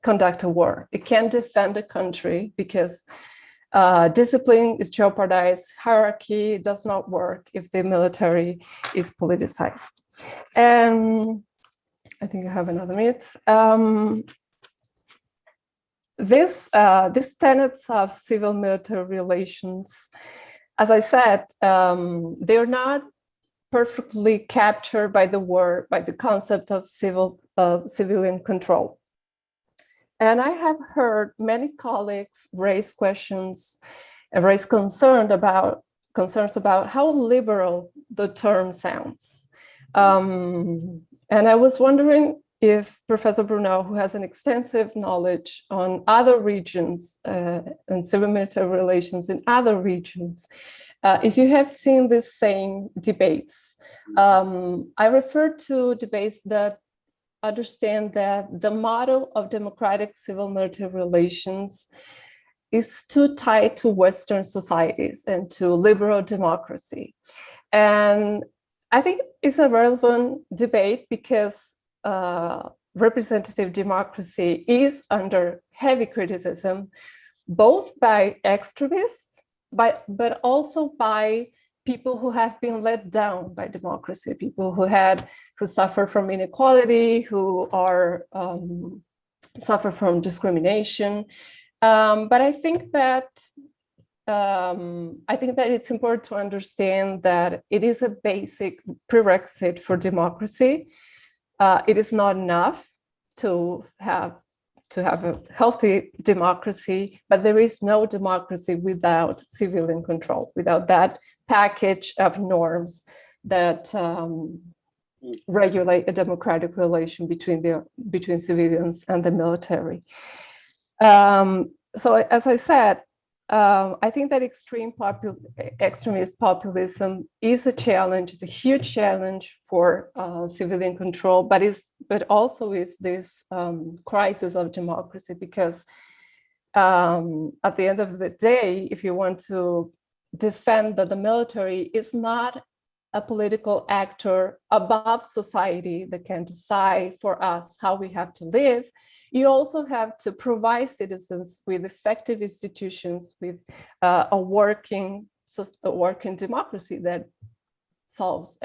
D: conduct a war. It can defend a country because discipline is jeopardized, hierarchy does not work if the military is politicized. And I think I have another minute. These tenets of civil-military relations, as I said, they're not perfectly captured by the concept of civilian control. And I have heard many colleagues raise questions and raise concerns about how liberal the term sounds. And I was wondering if Professor Bruneau, who has an extensive knowledge on other regions and civil-military relations in other regions, if you have seen the same debates. I refer to debates that understand that the model of democratic civil-military relations is too tied to Western societies and to liberal democracy. And I think it's a relevant debate because representative democracy is under heavy criticism, both by extremists, but also by people who have been let down by democracy, people who suffer from inequality, who are suffer from discrimination. But I think that it's important to understand that it is a basic prerequisite for democracy. It is not enough to have a healthy democracy, but there is no democracy without civilian control, without that package of norms that regulate a democratic relation between civilians and the military. So as I said, I think that extremist populism is a challenge, it's a huge challenge for civilian control, but also is this crisis of democracy, because at the end of the day, if you want to defend that the military is not a political actor above society that can decide for us how we have to live, you also have to provide citizens with effective institutions, with a working democracy that solves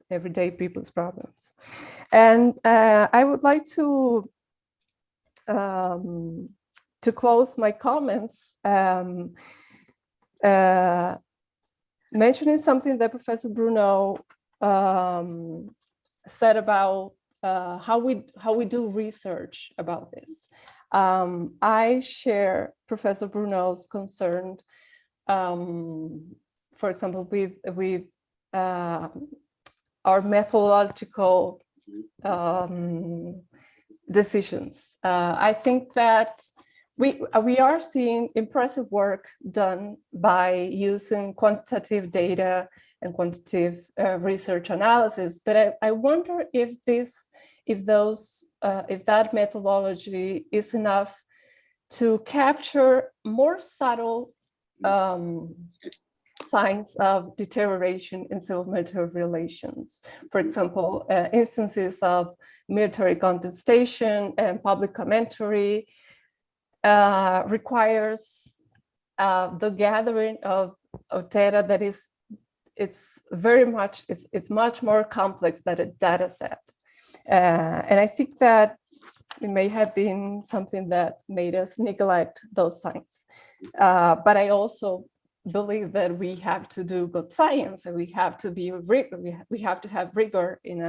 D: everyday people's problems. And I would like to close my comments mentioning something that Professor Bruneau said about how we do research about this. I share Professor Bruneau's concern, for example, with our methodological decisions. I think that we are seeing impressive work done by using quantitative data and quantitative research analysis, but I wonder if that methodology is enough to capture more subtle signs of deterioration in civil-military relations. For example, instances of military contestation and public commentary requires the gathering of data that is it's much more complex than a data set. And I think that it may have been something that made us neglect those signs. But I also believe that we have to do good science, and we have to be we have to have rigor in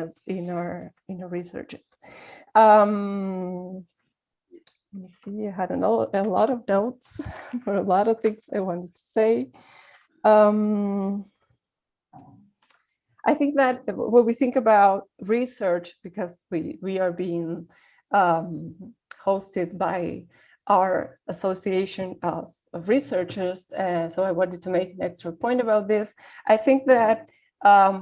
D: our researches. Let me see. I had a lot of notes for a lot of things I wanted to say. I think that when we think about research, because we are being hosted by our association of researchers, so I wanted to make an extra point about this. I think that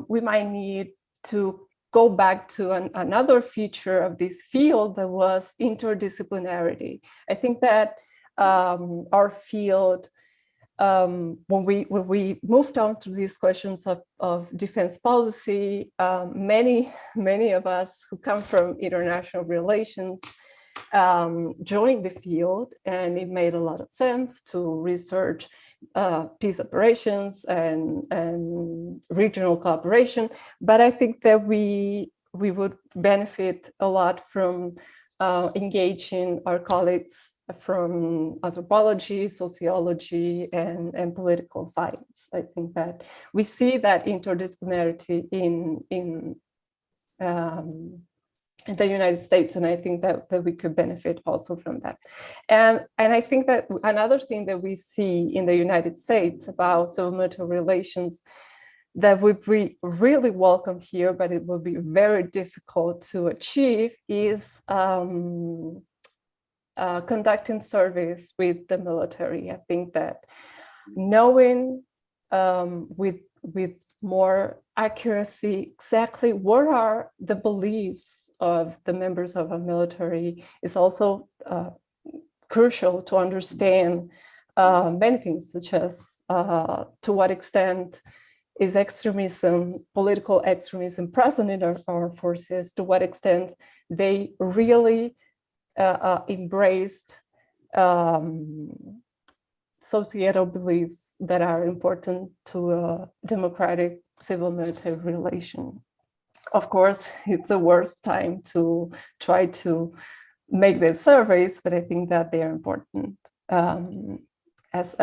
D: we might need to go back to another feature of this field that was interdisciplinarity. I think that our field, when we moved on to these questions of defense policy, many of us who come from international relations joined the field, and it made a lot of sense to research peace operations and regional cooperation. But I think that we would benefit a lot from engaging our colleagues from anthropology, sociology, and political science. I think that we see that interdisciplinarity in the United States, and I think that we could benefit also from that. And I think that another thing that we see in the United States about civil-military relations that would be really welcome here, but it will be very difficult to achieve, is conducting surveys with the military. I think that knowing with more accuracy exactly what are the beliefs of the members of a military is also crucial to understand many things, such as to what extent is extremism, political extremism present in our forces, to what extent they really embraced societal beliefs that are important to a democratic civil-military relation. Of course, it's the worst time to try to make these surveys, but I think that they are important as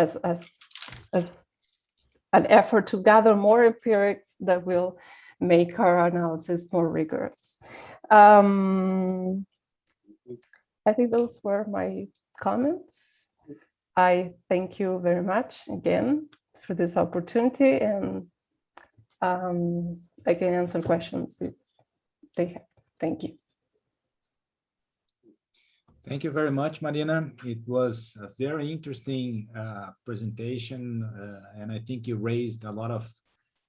D: an effort to gather more empirics that will make our analysis more rigorous. I think those were my comments. I thank you very much again for this opportunity, and I can answer questions if they have. Thank you.
A: Thank you very much, Marina. It was a very interesting presentation, and I think you raised a lot of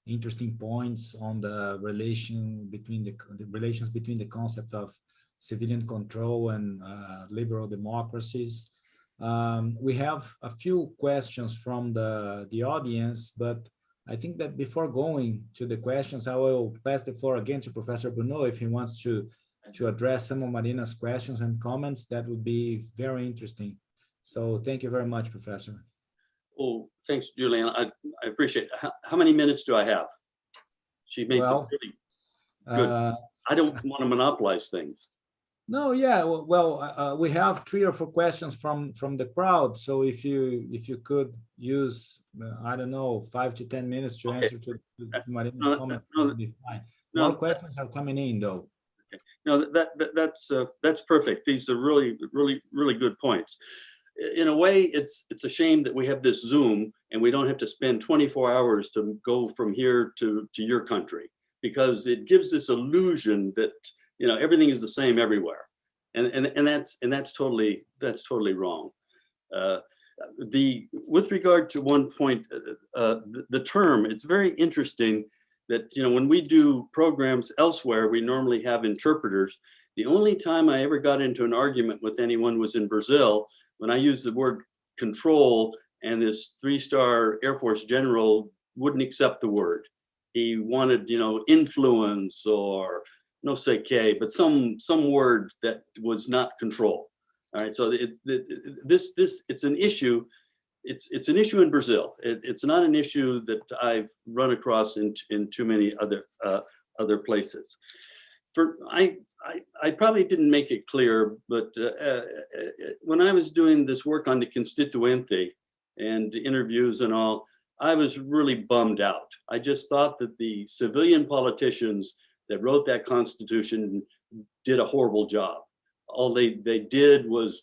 A: interesting points on the relations between the concept of civilian control and liberal democracies. We have a few questions from the audience, but I think that before going to the questions, I will pass the floor again to Professor Bruneau if he wants to address some of Marina's questions and comments. That would be very interesting. So thank you very much, Professor.
C: Oh, thanks, Julian. I appreciate it. How many minutes do I have? She made some really good. I don't want to monopolize things.
A: No, yeah, well, we have 3 or 4 questions from the crowd. So if you could use, I don't know, 5 to 10 minutes to answer to Marina's comment, that would be fine. More questions are coming in, though.
C: Okay. No, that's perfect. These are really good points. In a way, it's a shame that we have this Zoom and we don't have to spend 24 hours to go from here to your country, because it gives this illusion that everything is the same everywhere, and that's totally wrong. With regard to one point, the term, it's very interesting that when we do programs elsewhere, we normally have interpreters. The only time I ever got into an argument with anyone was in Brazil, when I used the word control, and this 3-star Air Force general wouldn't accept the word. He wanted influence, or no sé qué, but some word that was not control. All right, so it's an issue. It's an issue in Brazil. It's not an issue that I've run across in too many other places. I probably didn't make it clear, but when I was doing this work on the Constituente and interviews and all, I was really bummed out. I just thought that the civilian politicians that wrote that Constitution did a horrible job. All they did was,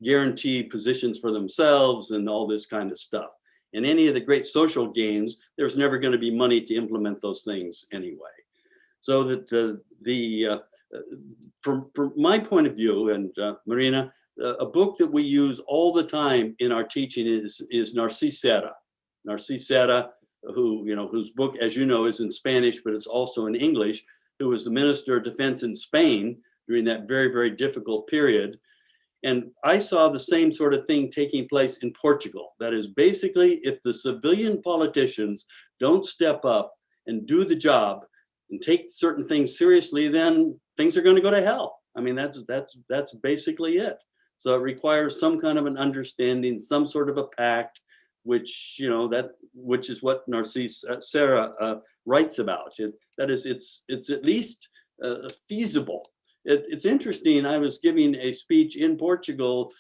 C: guarantee positions for themselves and all this kind of stuff. And any of the great social gains, there's never going to be money to implement those things anyway. So that from my point of view, and Marina, a book that we use all the time in our teaching is Narcís Serra. Narcís Serra, whose book, as you know, is in Spanish, but it's also in English, who was the Minister of Defense in Spain during that very, very difficult period. And I saw the same sort of thing taking place in Portugal. That is, basically, if the civilian politicians don't step up and do the job and take certain things seriously, then things are going to go to hell. I mean, that's basically it. So it requires some kind of an understanding, some sort of a pact, which, you know, which is what Narcisse Serra writes about. That is, it's at least feasible. It's interesting. I was giving a speech in Portugal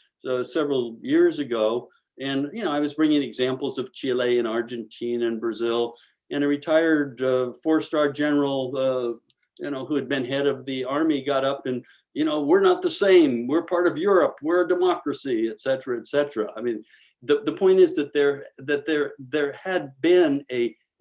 C: several years ago, and, you know, I was bringing examples of Chile and Argentina and Brazil, and a retired 4-star general, you know, who had been head of the army got up and, you know, we're not the same. We're part of Europe. We're a democracy, et cetera, et cetera. I mean, the point is that there had been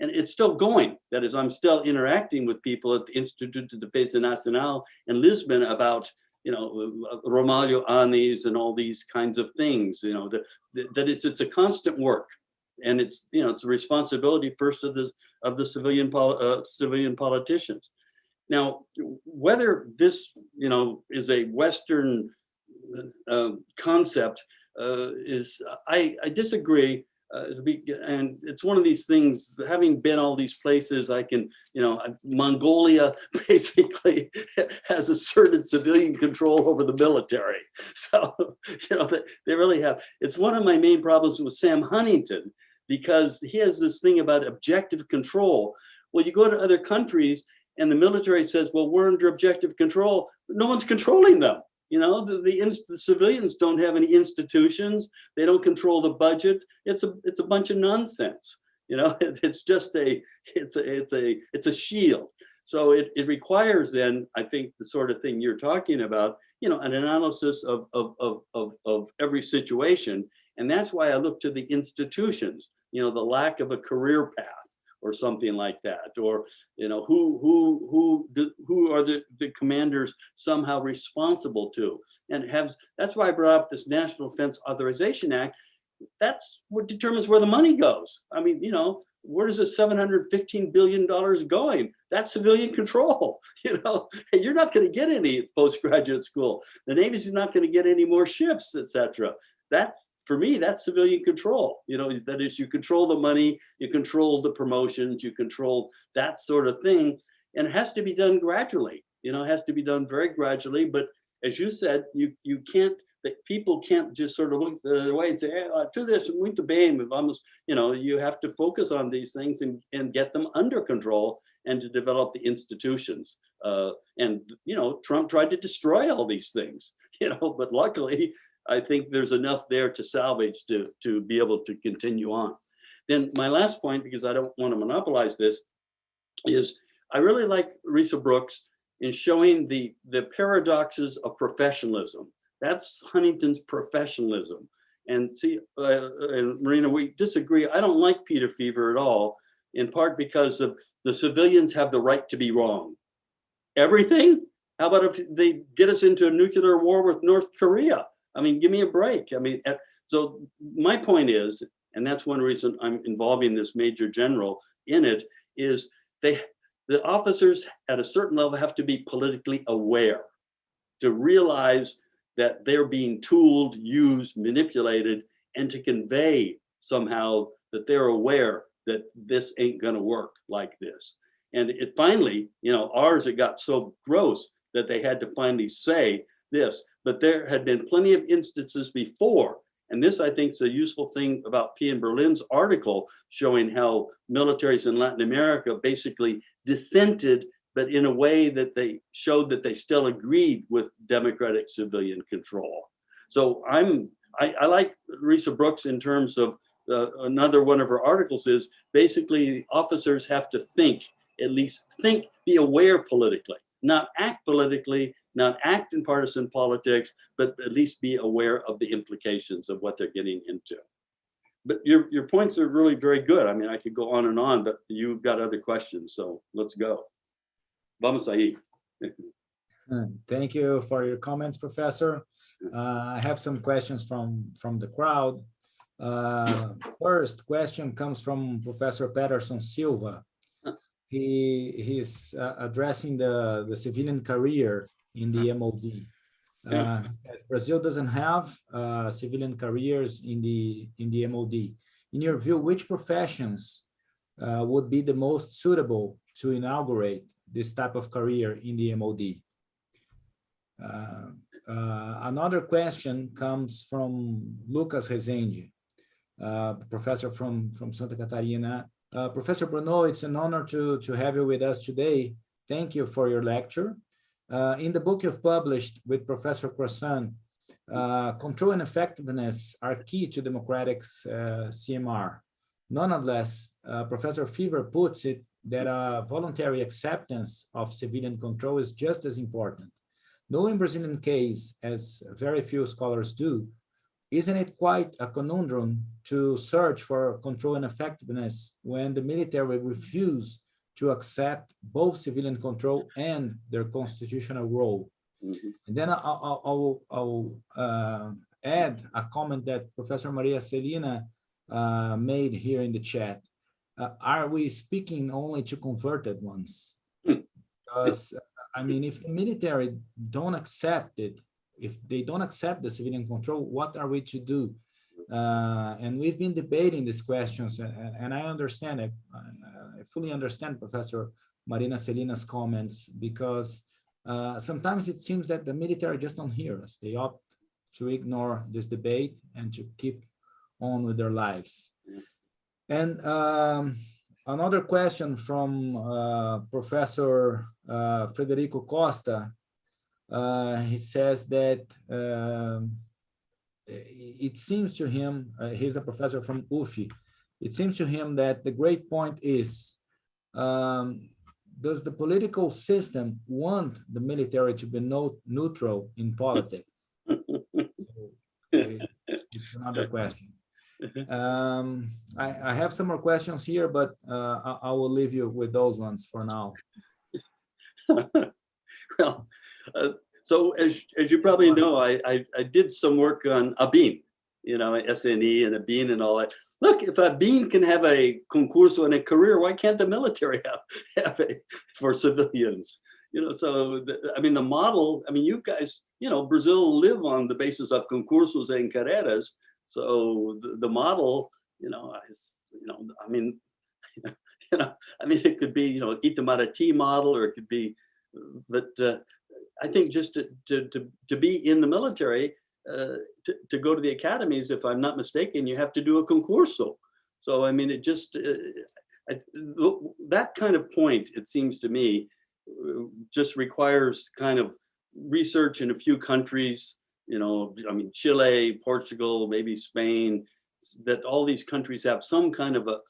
C: and it's still going. That is, I'm still interacting with people at the Instituto de Defesa Nacional in Lisbon about, you know, Romário Anis and all these kinds of things. You know, that it's a constant work, and it's, you know, it's a responsibility first of the civilian politicians. Now, whether this, you know, is a Western concept I disagree. And it's one of these things, having been all these places, I can, you know, Mongolia basically has asserted civilian control over the military. So, you know, they really have. It's one of my main problems with Sam Huntington, because he has this thing about objective control. Well, you go to other countries and the military says, well, we're under objective control. No one's controlling them. You know, the civilians don't have any institutions. They don't control the budget. It's a bunch of nonsense. You know, it's just it's a shield. So it requires then, I think, the sort of thing you're talking about, you know, an analysis of every situation. And that's why I look to the institutions, you know, the lack of a career path or something like that, or, you know, who are the commanders somehow responsible to, and that's why I brought up this National Defense Authorization Act. That's what determines where the money goes. I mean, you know, where is this $715 billion going? That's civilian control. You know, and you're not going to get any postgraduate school. The Navy's not going to get any more ships, etc. That's, for me, that's civilian control. You know, that is, you control the money, you control the promotions, you control that sort of thing. And it has to be done gradually. You know, it has to be done very gradually. But as you said, you can't, that people can't just sort of look the other way and say, hey, do this, muito bem, vamos. You know, you have to focus on these things and get them under control, and to develop the institutions. And, you know, Trump tried to destroy all these things, you know, but luckily, I think there's enough there to salvage to be able to continue on. Then my last point, because I don't want to monopolize this, is I really like Risa Brooks in showing the paradoxes of professionalism. That's Huntington's professionalism. And see, and Marina, we disagree. I don't like Peter Fever at all, in part because of the civilians have the right to be wrong. Everything? How about if they get us into a nuclear war with North Korea? I mean, give me a break. I mean, so my point is, and that's one reason I'm involving this major general in it, is the officers at a certain level have to be politically aware, to realize that they're being tooled, used, manipulated, and to convey somehow that they're aware that this ain't gonna work like this. And it finally, you know, ours, it got so gross that they had to finally say this. But there had been plenty of instances before. And this, I think, is a useful thing about P. and Berlin's article, showing how militaries in Latin America basically dissented, but in a way that they showed that they still agreed with democratic civilian control. So I like Risa Brooks in terms of another one of her articles is basically officers have to think, at least think, be aware politically, not act politically, not act in partisan politics, but at least be aware of the implications of what they're getting into. But your points are really very good. I mean, I could go on, but you've got other questions, so let's go. Vamos aí.
A: Thank you for your comments, Professor. I have some questions from the crowd. First question comes from Professor Patterson Silva. He's addressing the civilian career in the MOD. Brazil doesn't have civilian careers in the MOD. In your view, which professions would be the most suitable to inaugurate this type of career in the MOD? Another question comes from Lucas Rezende, professor from Santa Catarina. Professor Bruneau, it's an honor to have you with us today. Thank you for your lecture. In the book you've published with Professor Croissant, control and effectiveness are key to democratic CMR. Nonetheless, Professor Fever puts it that a voluntary acceptance of civilian control is just as important. Knowing Brazilian case, as very few scholars do, isn't it quite a conundrum to search for control and effectiveness when the military refuse to accept both civilian control and their constitutional role? Mm-hmm. And then I'll add a comment that Professor Maria Celina made here in the chat. Are we speaking only to converted ones? Because, I mean, if the military don't accept it, if they don't accept the civilian control, what are we to do? And we've been debating these questions, and I understand it. I fully understand Professor Marina Celina's comments, because sometimes it seems that the military just don't hear us. They opt to ignore this debate and to keep on with their lives. And another question from Professor Frederico Costa. He says that it seems to him, he's a professor from UFI, it seems to him that the great point is, does the political system want the military to be neutral in politics? So, it's another question. I have some more questions here, but I will leave you with those ones for now.
C: Well, so as you probably know, I did some work on ABED, you know, SNE and ABED and all that. Look, if ABED can have a concurso and a career, why can't the military have it for civilians? You know, so I mean, the model. I mean, you guys, you know, Brazil live on the basis of concursos and carreiras. So the model, you know, is, you know, I mean, it could be, you know, Itamaraty model, or it could be, but I think just to be in the military, to go to the academies, if I'm not mistaken, you have to do a concurso. So, I mean, it just, that kind of point, it seems to me, just requires kind of research in a few countries, you know, I mean, Chile, Portugal, maybe Spain, that all these countries have some kind of a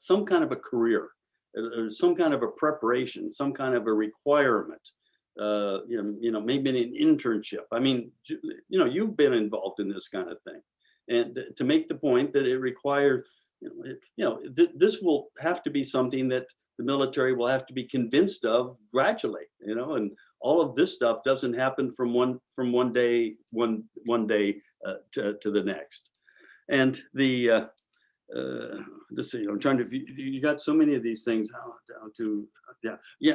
C: career, or some kind of a preparation, some kind of a requirement. You know, maybe an internship. I mean, you know, you've been involved in this kind of thing, and to make the point that it requires, this will have to be something that the military will have to be convinced of gradually, you know, and all of this stuff doesn't happen from one day to the next. And the let's see, I'm trying to, you got so many of these things down to,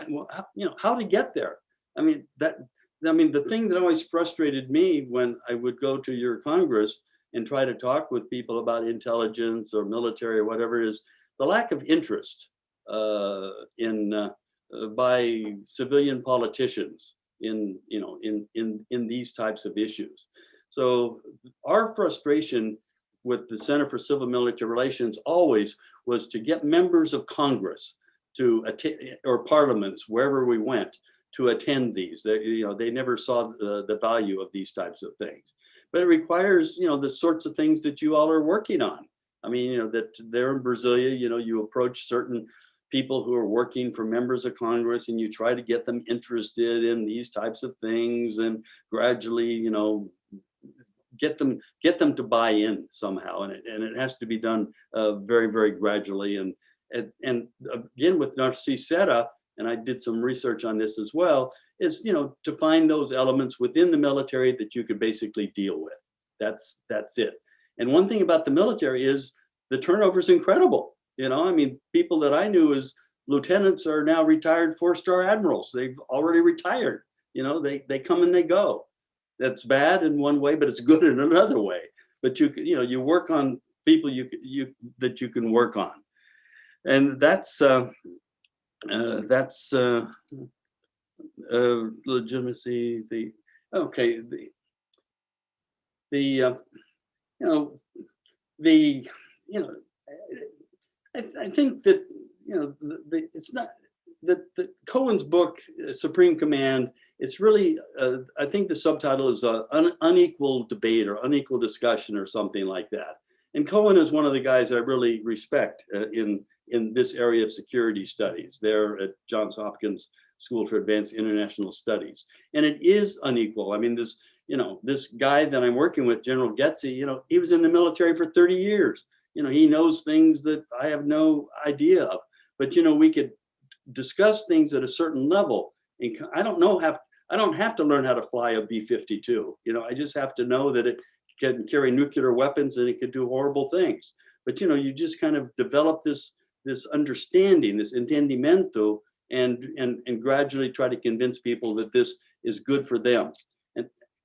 C: well, you know, how to get there. I mean, the thing that always frustrated me when I would go to your Congress and try to talk with people about intelligence or military or whatever, is the lack of interest by civilian politicians in these types of issues. So our frustration with the Center for Civil Military Relations always was to get members of Congress to attend, or parliaments, wherever we went, to attend these. They never saw the value of these types of things. But it requires, you know, the sorts of things that you all are working on. I mean, you know, that there in Brasilia, you know, you approach certain people who are working for members of Congress and you try to get them interested in these types of things, and gradually, you know, get them to buy in somehow. And it has to be done very, very gradually. And again, with Narcisera, and I did some research on this as well, is, you know, to find those elements within the military that you could basically deal with. That's it. And one thing about the military is the turnover is incredible. You know, I mean, people that I knew as lieutenants are now retired 4-star admirals. They've already retired. You know, they come and they go. That's bad in one way, but it's good in another way. But you work on people that you can work on, and that's legitimacy. Okay, I think that it's not that the Cohen's book Supreme Command. It's really I think the subtitle is unequal debate or unequal discussion or something like that. And Cohen is one of the guys I really respect in this area of security studies. There at Johns Hopkins School for Advanced International Studies, and it is unequal. I mean, this guy that I'm working with, General GEPSI, he was in the military for 30 years. He knows things that I have no idea of. But we could discuss things at a certain level. And I don't have to learn how to fly a B-52. I just have to know that it can carry nuclear weapons and it could do horrible things. But you just kind of develop this understanding, this entendimiento, and gradually try to convince people that this is good for them.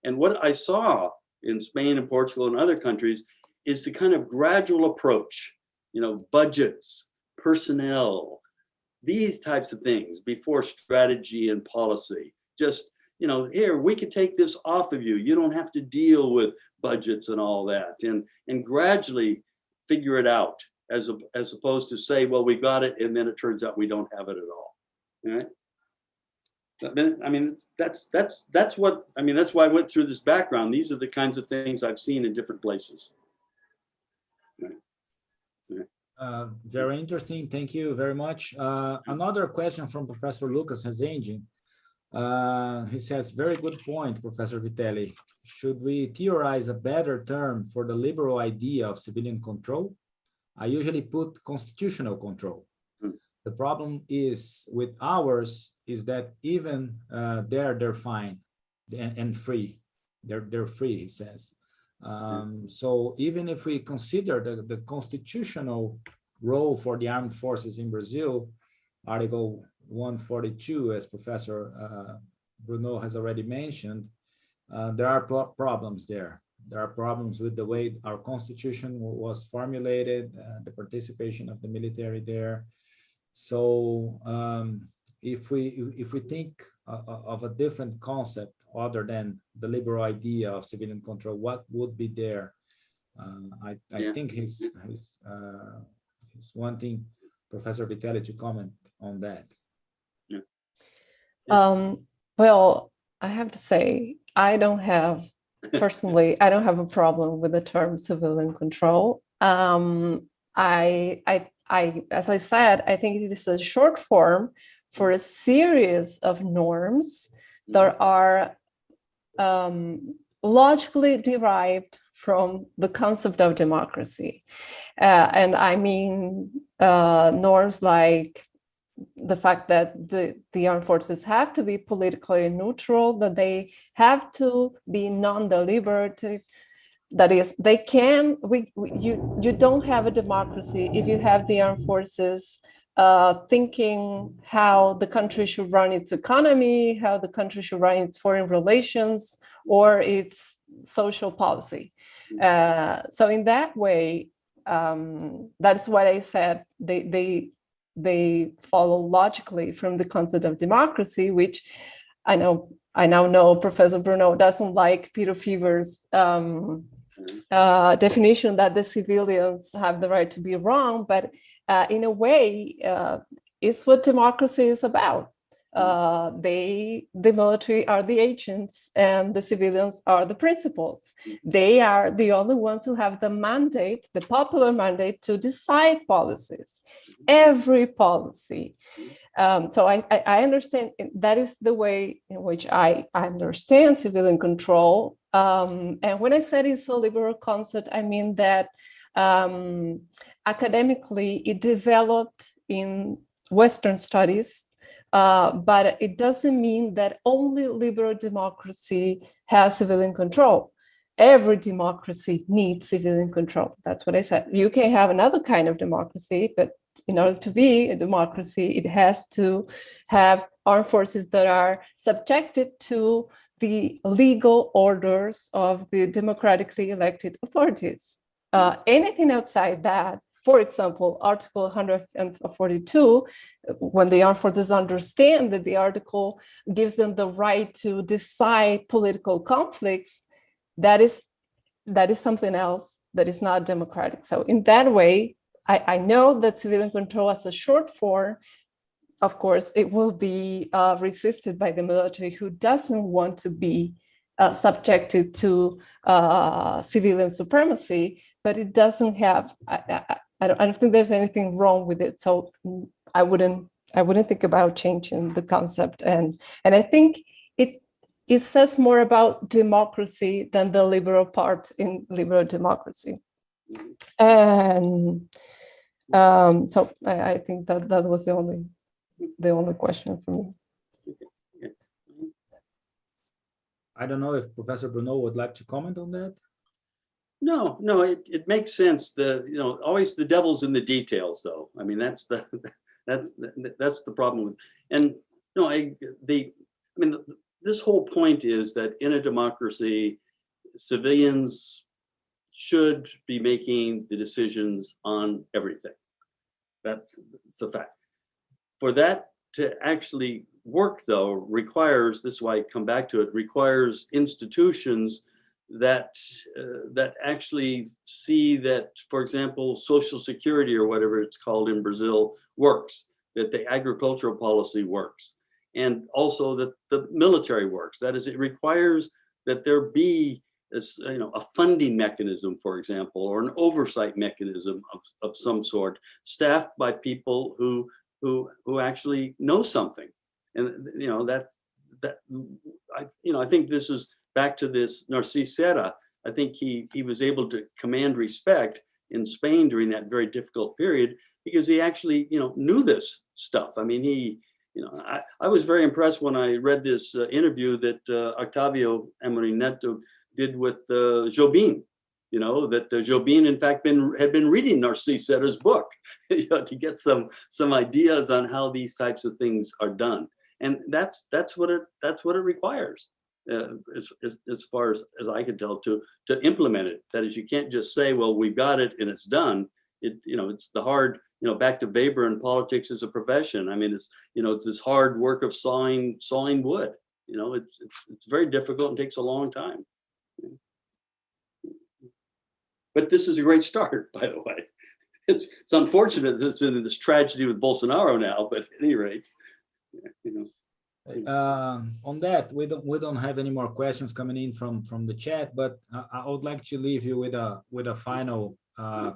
C: And what I saw in Spain and Portugal and other countries is the kind of gradual approach, budgets, personnel, these types of things before strategy and policy. Just, here, we could take this off of you. You don't have to deal with budgets and all that, and gradually figure it out as opposed to say, well, we got it, and then it turns out we don't have it at all. All right. I mean, that's why I went through this background. These are the kinds of things I've seen in different places.
A: Very interesting. Thank you very much. Another question from Professor Lucas Rezende. He says, very good point, Professor Vitelli. Should we theorize a better term for the liberal idea of civilian control? I usually put constitutional control. The problem is with ours is that even they're fine and free. They're free, he says. So even if we consider the constitutional role for the armed forces in Brazil, Article 142, as Professor Bruneau has already mentioned, there are problems there. There are problems with the way our constitution was formulated, the participation of the military there. So if we think of a different concept other than the liberal idea of civilian control, what would be there? I think he's wanting Professor Vitelli to comment on that.
D: Well, I have to say, personally, I don't have a problem with the term civilian control. As I said, I think it is a short form for a series of norms that are logically derived from the concept of democracy. And I mean norms like the fact that the armed forces have to be politically neutral, that they have to be non-deliberative. That is, you don't have a democracy if you have the armed forces thinking how the country should run its economy, how the country should run its foreign relations, or its social policy. So in that way, that's what I said. They follow logically from the concept of democracy, which I now know Professor Bruneau doesn't like Peter Fever's definition that the civilians have the right to be wrong, but in a way, it's what democracy is about. The military are the agents and the civilians are the principals. They are the only ones who have the mandate, the popular mandate, to decide policies, every policy. So I understand that is the way in which I understand civilian control. And when I said it's a liberal concept, I mean that academically it developed in Western studies, but it doesn't mean that only liberal democracy has civilian control. Every democracy needs civilian control. That's what I said. You can have another kind of democracy, but in order to be a democracy, it has to have armed forces that are subjected to the legal orders of the democratically elected authorities. Anything outside that For example, Article 142, when the armed forces understand that the article gives them the right to decide political conflicts, that is something else that is not democratic. So in that way, I know that civilian control as a short form, of course, it will be resisted by the military, who doesn't want to be subjected to civilian supremacy, but it doesn't have, I don't think there's anything wrong with it. So I wouldn't think about changing the concept. And I think it says more about democracy than the liberal part in liberal democracy. And so I think that was the only question for me.
A: I don't know if Professor Bruneau would like to comment on that.
C: No, it makes sense. Always the devil's in the details, though. I mean, that's the problem. And this whole point is that in a democracy, civilians should be making the decisions on everything. That's the fact. For that to actually work, though, requires, this is why I come back to it, requires institutions that actually see that, for example, Social Security or whatever it's called in Brazil works, that the agricultural policy works, and also that the military works. That is, it requires that there be a funding mechanism, for example, or an oversight mechanism of some sort, staffed by people who actually know something. And I think this is back to this Narcís Serra. I think he was able to command respect in Spain during that very difficult period because he actually knew this stuff. I mean, I was very impressed when I read this interview that Octavio Amorim Neto did with Jobim. That Jobim, in fact, had been reading Narcís Serra's book to get some ideas on how these types of things are done. And that's what it requires, as far as I can tell, to implement it. That is, you can't just say, well, we've got it and it's done. It's the hard, back to Weber, and politics is a profession. I mean, it's this hard work of sawing wood. It's very difficult and takes a long time. But this is a great start, by the way. It's unfortunate that it's in this tragedy with Bolsonaro now, but at any rate,
A: on that, we don't have any more questions coming in from the chat, but I would like to leave you with a final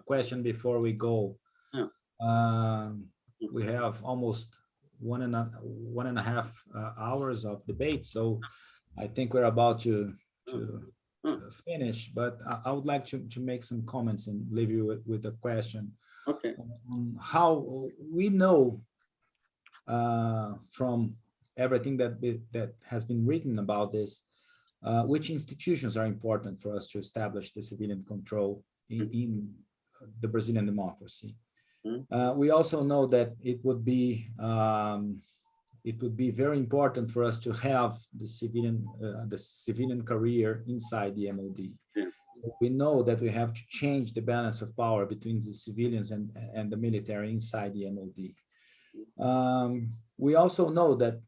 A: question before we go. Yeah. We have almost one and a half hours of debate, so I think we're about to finish, but I would like to make some comments and leave you with a question.
C: Okay.
A: How we know from everything that has been written about this, which institutions are important for us to establish the civilian control in the Brazilian democracy. We also know that it would be very important for us to have the civilian career inside the MOD. Yeah. So we know that we have to change the balance of power between the civilians and the military inside the MOD. We also know that,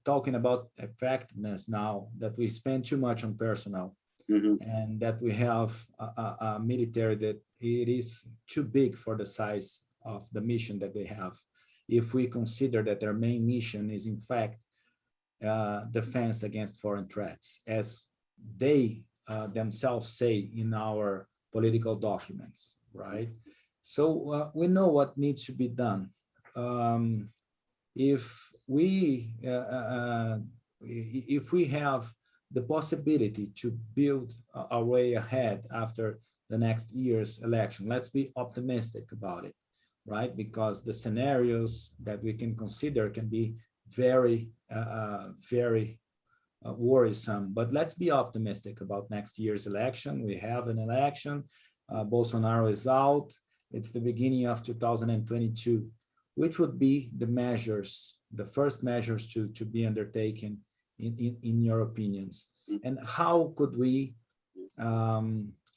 A: talking about effectiveness now, that we spend too much on personnel, and that we have a military that it is too big for the size of the mission that they have. If we consider that their main mission is, in fact, defense against foreign threats, as they themselves say in our political documents, right? So we know what needs to be done. If we have the possibility to build our way ahead after the next year's election, let's be optimistic about it, right? Because the scenarios that we can consider can be very, very worrisome. But let's be optimistic about next year's election. We have an election. Bolsonaro is out. It's the beginning of 2022. Which would be the measures, the first measures to be undertaken in your opinions? And how could we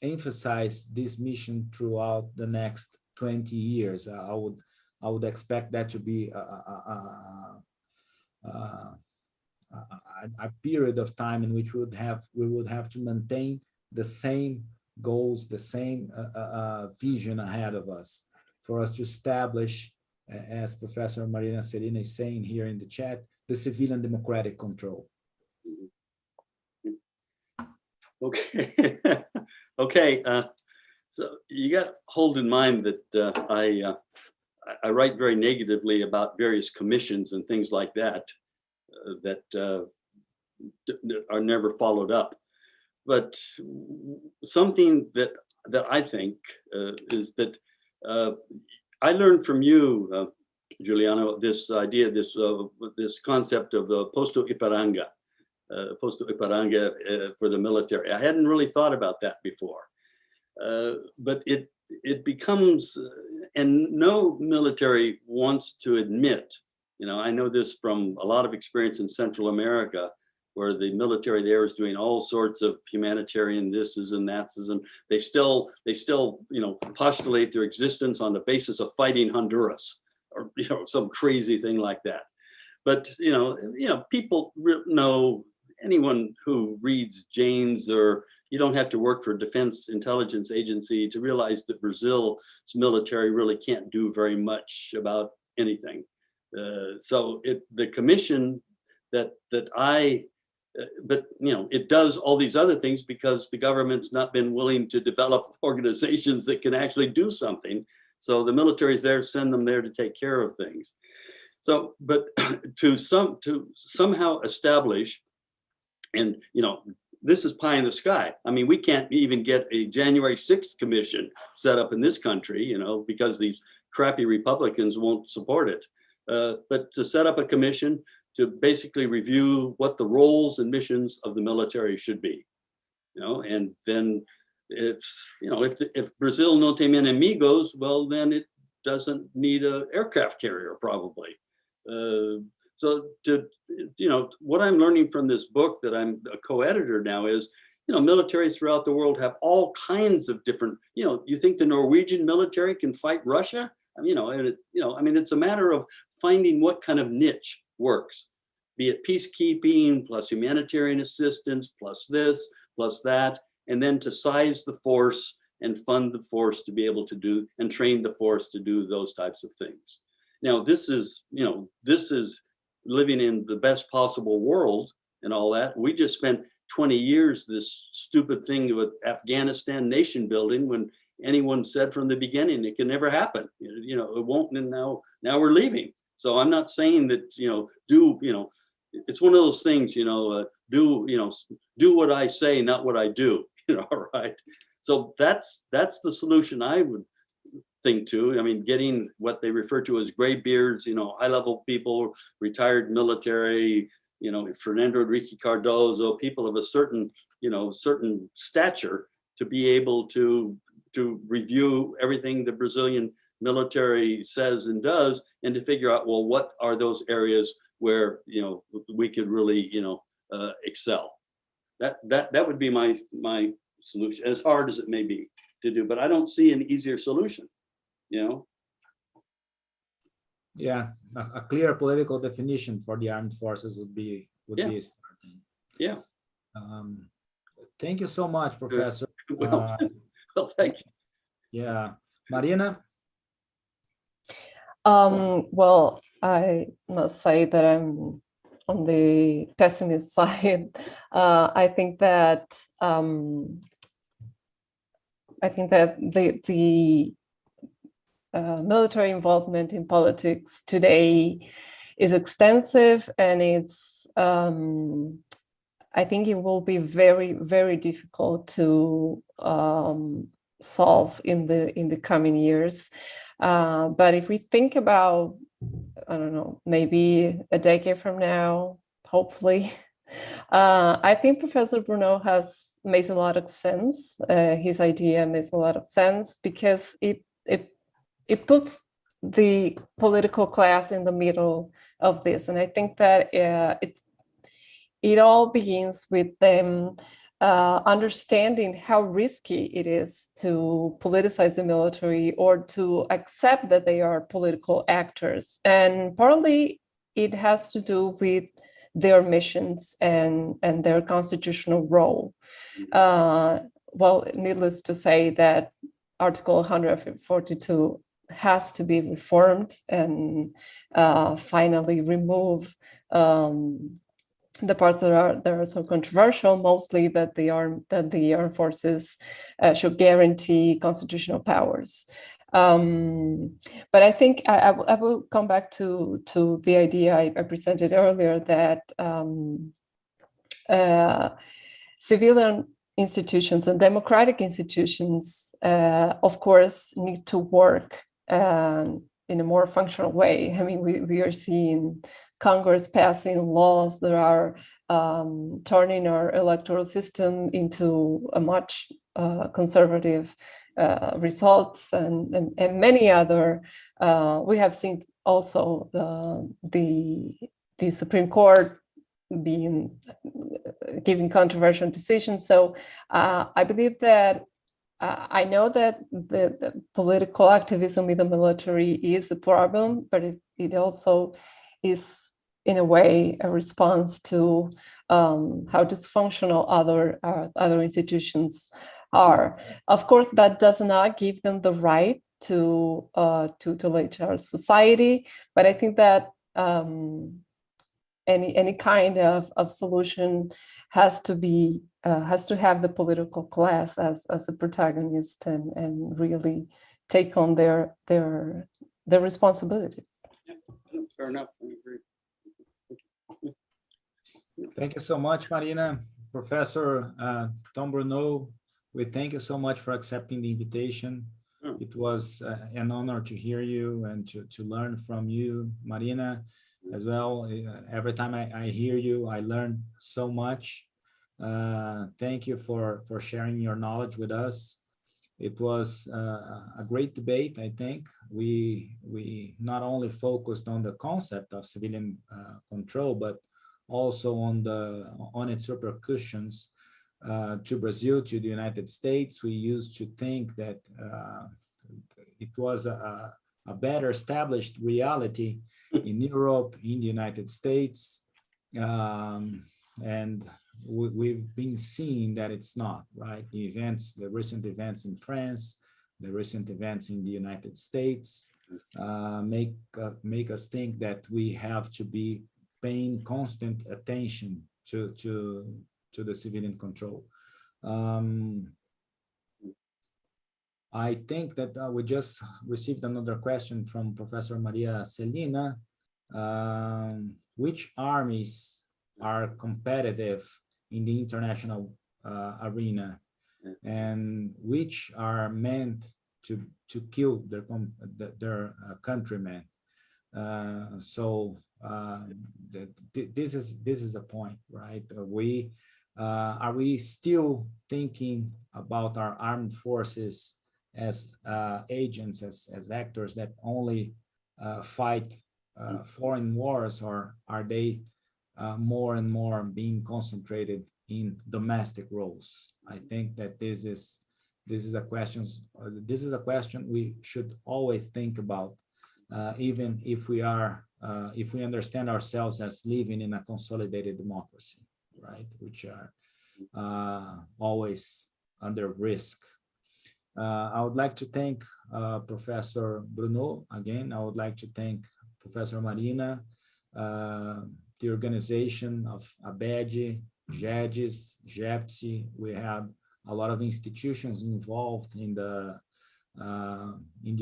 A: emphasize this mission throughout the next 20 years. I would expect that to be a period of time in which we would have to maintain the same goals, the same vision ahead of us, for us to establish, as Professor Marina Serena is saying here in the chat, the civilian democratic control.
C: Okay. Okay. So you got to hold in mind that I write very negatively about various commissions and things like that that are never followed up. But something that I think is that I learned from you, Juliano, this idea, this concept of posto Ipiranga for the military. I hadn't really thought about that before, but it becomes, and no military wants to admit, I know this from a lot of experience in Central America, where the military there is doing all sorts of humanitarian thises and that's, and they still postulate their existence on the basis of fighting Honduras, or some crazy thing like that. But people know, anyone who reads Janes, or you don't have to work for a defense intelligence agency to realize that Brazil's military really can't do very much about anything. So the commission but it does all these other things because the government's not been willing to develop organizations that can actually do something. So the military's there, send them there to take care of things. So, but to somehow establish, and this is pie in the sky. I mean, we can't even get a January 6th commission set up in this country, because these crappy Republicans won't support it. But to set up a commission to basically review what the roles and missions of the military should be, and then if Brazil no tem enemigos, well, then it doesn't need an aircraft carrier probably. So what I'm learning from this book that I'm a co-editor now is, militaries throughout the world have all kinds of different, you think the Norwegian military can fight Russia? It's a matter of finding what kind of niche works, be it peacekeeping plus humanitarian assistance, plus this, plus that, and then to size the force and fund the force to be able to do, and train the force to do those types of things. Now, this is living in the best possible world and all that. We just spent 20 years, this stupid thing with Afghanistan nation building, when anyone said from the beginning it can never happen. It won't, and now we're leaving. So I'm not saying that, it's one of those things, do what I say, not what I do, right? So that's the solution I would think to. I mean, getting what they refer to as gray beards, high-level people, retired military, Fernando Henrique Cardoso, people of a certain stature, to be able to review everything the Brazilian military says and does, and to figure out, well, what are those areas where we could really excel. That would be my solution, as hard as it may be to do, but I don't see an easier solution.
A: Yeah, a clear political definition for the armed forces would be a starting.
C: Yeah.
A: Thank you so much, Professor.
C: Well, thank you.
A: Yeah, Marina.
D: Well, I must say that I'm on the pessimist side. I think that the military involvement in politics today is extensive, and it's I think it will be very, very difficult to solve in the coming years. But if we think about, I don't know, maybe a decade from now, hopefully, I think Professor Bruneau makes a lot of sense. His idea makes a lot of sense because it puts the political class in the middle of this, and I think that it all begins with them understanding how risky it is to politicize the military or to accept that they are political actors. And partly it has to do with their missions and their constitutional role. Well, needless to say that Article 142 has to be reformed and finally remove the parts that are so controversial, mostly that the armed forces should guarantee constitutional powers. But I think I will come back to the idea I presented earlier that civilian institutions and democratic institutions, of course, need to work in a more functional way. I mean, we are seeing Congress passing laws that are turning our electoral system into a much conservative results, and many other. We have seen also the Supreme Court giving controversial decisions. So I believe that I know that the political activism in the military is a problem, but it also is, in a way, a response to how dysfunctional other institutions are. Of course, that does not give them the right to lead our society, but I think that any kind of solution has to have the political class as a protagonist and really take on their responsibilities.
C: Yeah, fair enough. I agree.
A: Thank you so much, Marina. Professor Tom Bruneau, we thank you so much for accepting the invitation. It was an honor to hear you and to learn from you, Marina, as well. Every time I hear you, I learn so much. Thank you for sharing your knowledge with us. It was a great debate, I think. We not only focused on the concept of civilian control, but also on its repercussions to Brazil, to the United States. We used to think that it was a better established reality in Europe, in the United States, and we've been seeing that it's not, right? The recent events in France, the recent events in the United States make us think that we have to be paying constant attention to the civilian control. I think that we just received another question from Professor Maria Celina. Which armies are competitive in the international arena, and which are meant to kill their countrymen? This is a point, right? Are we still thinking about our armed forces as agents, as actors that only fight foreign wars, or are they more and more being concentrated in domestic roles? I think that this is a question we should always think about, even if we understand ourselves as living in a consolidated democracy, right? Which are always under risk. I would like to thank Professor Bruneau again. I would like to thank Professor Marina, the organization of ABED, GEDES, GEPSI. We had a lot of institutions involved in the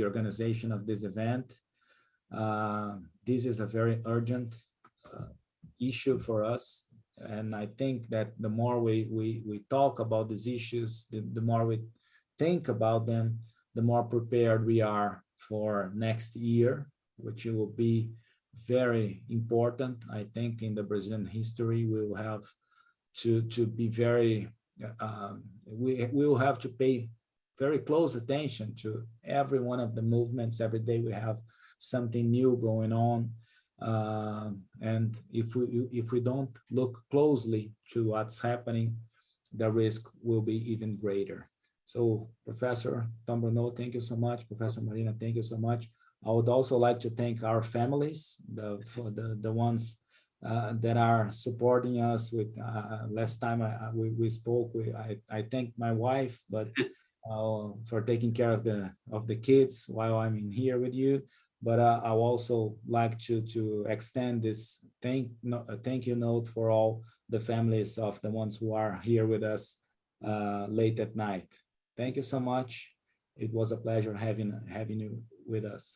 A: organization of this event. This is a very urgent issue for us, and I think that the more we talk about these issues, the more we think about them, the more prepared we are for next year, which will be very important. I think in the Brazilian history, we will have to be very, we will have to pay very close attention to every one of the movements. Every day we have something new going on. And if we don't look closely to what's happening, the risk will be even greater. So Professor Tom Bruneau, thank you so much. Professor Marina, thank you so much. I would also like to thank our families, the ones that are supporting us. With last time we spoke, I thank my wife, but for taking care of the kids while I'm in here with you. But I also like to extend this thank you note for all the families of the ones who are here with us late at night. Thank you so much. It was a pleasure having you with us.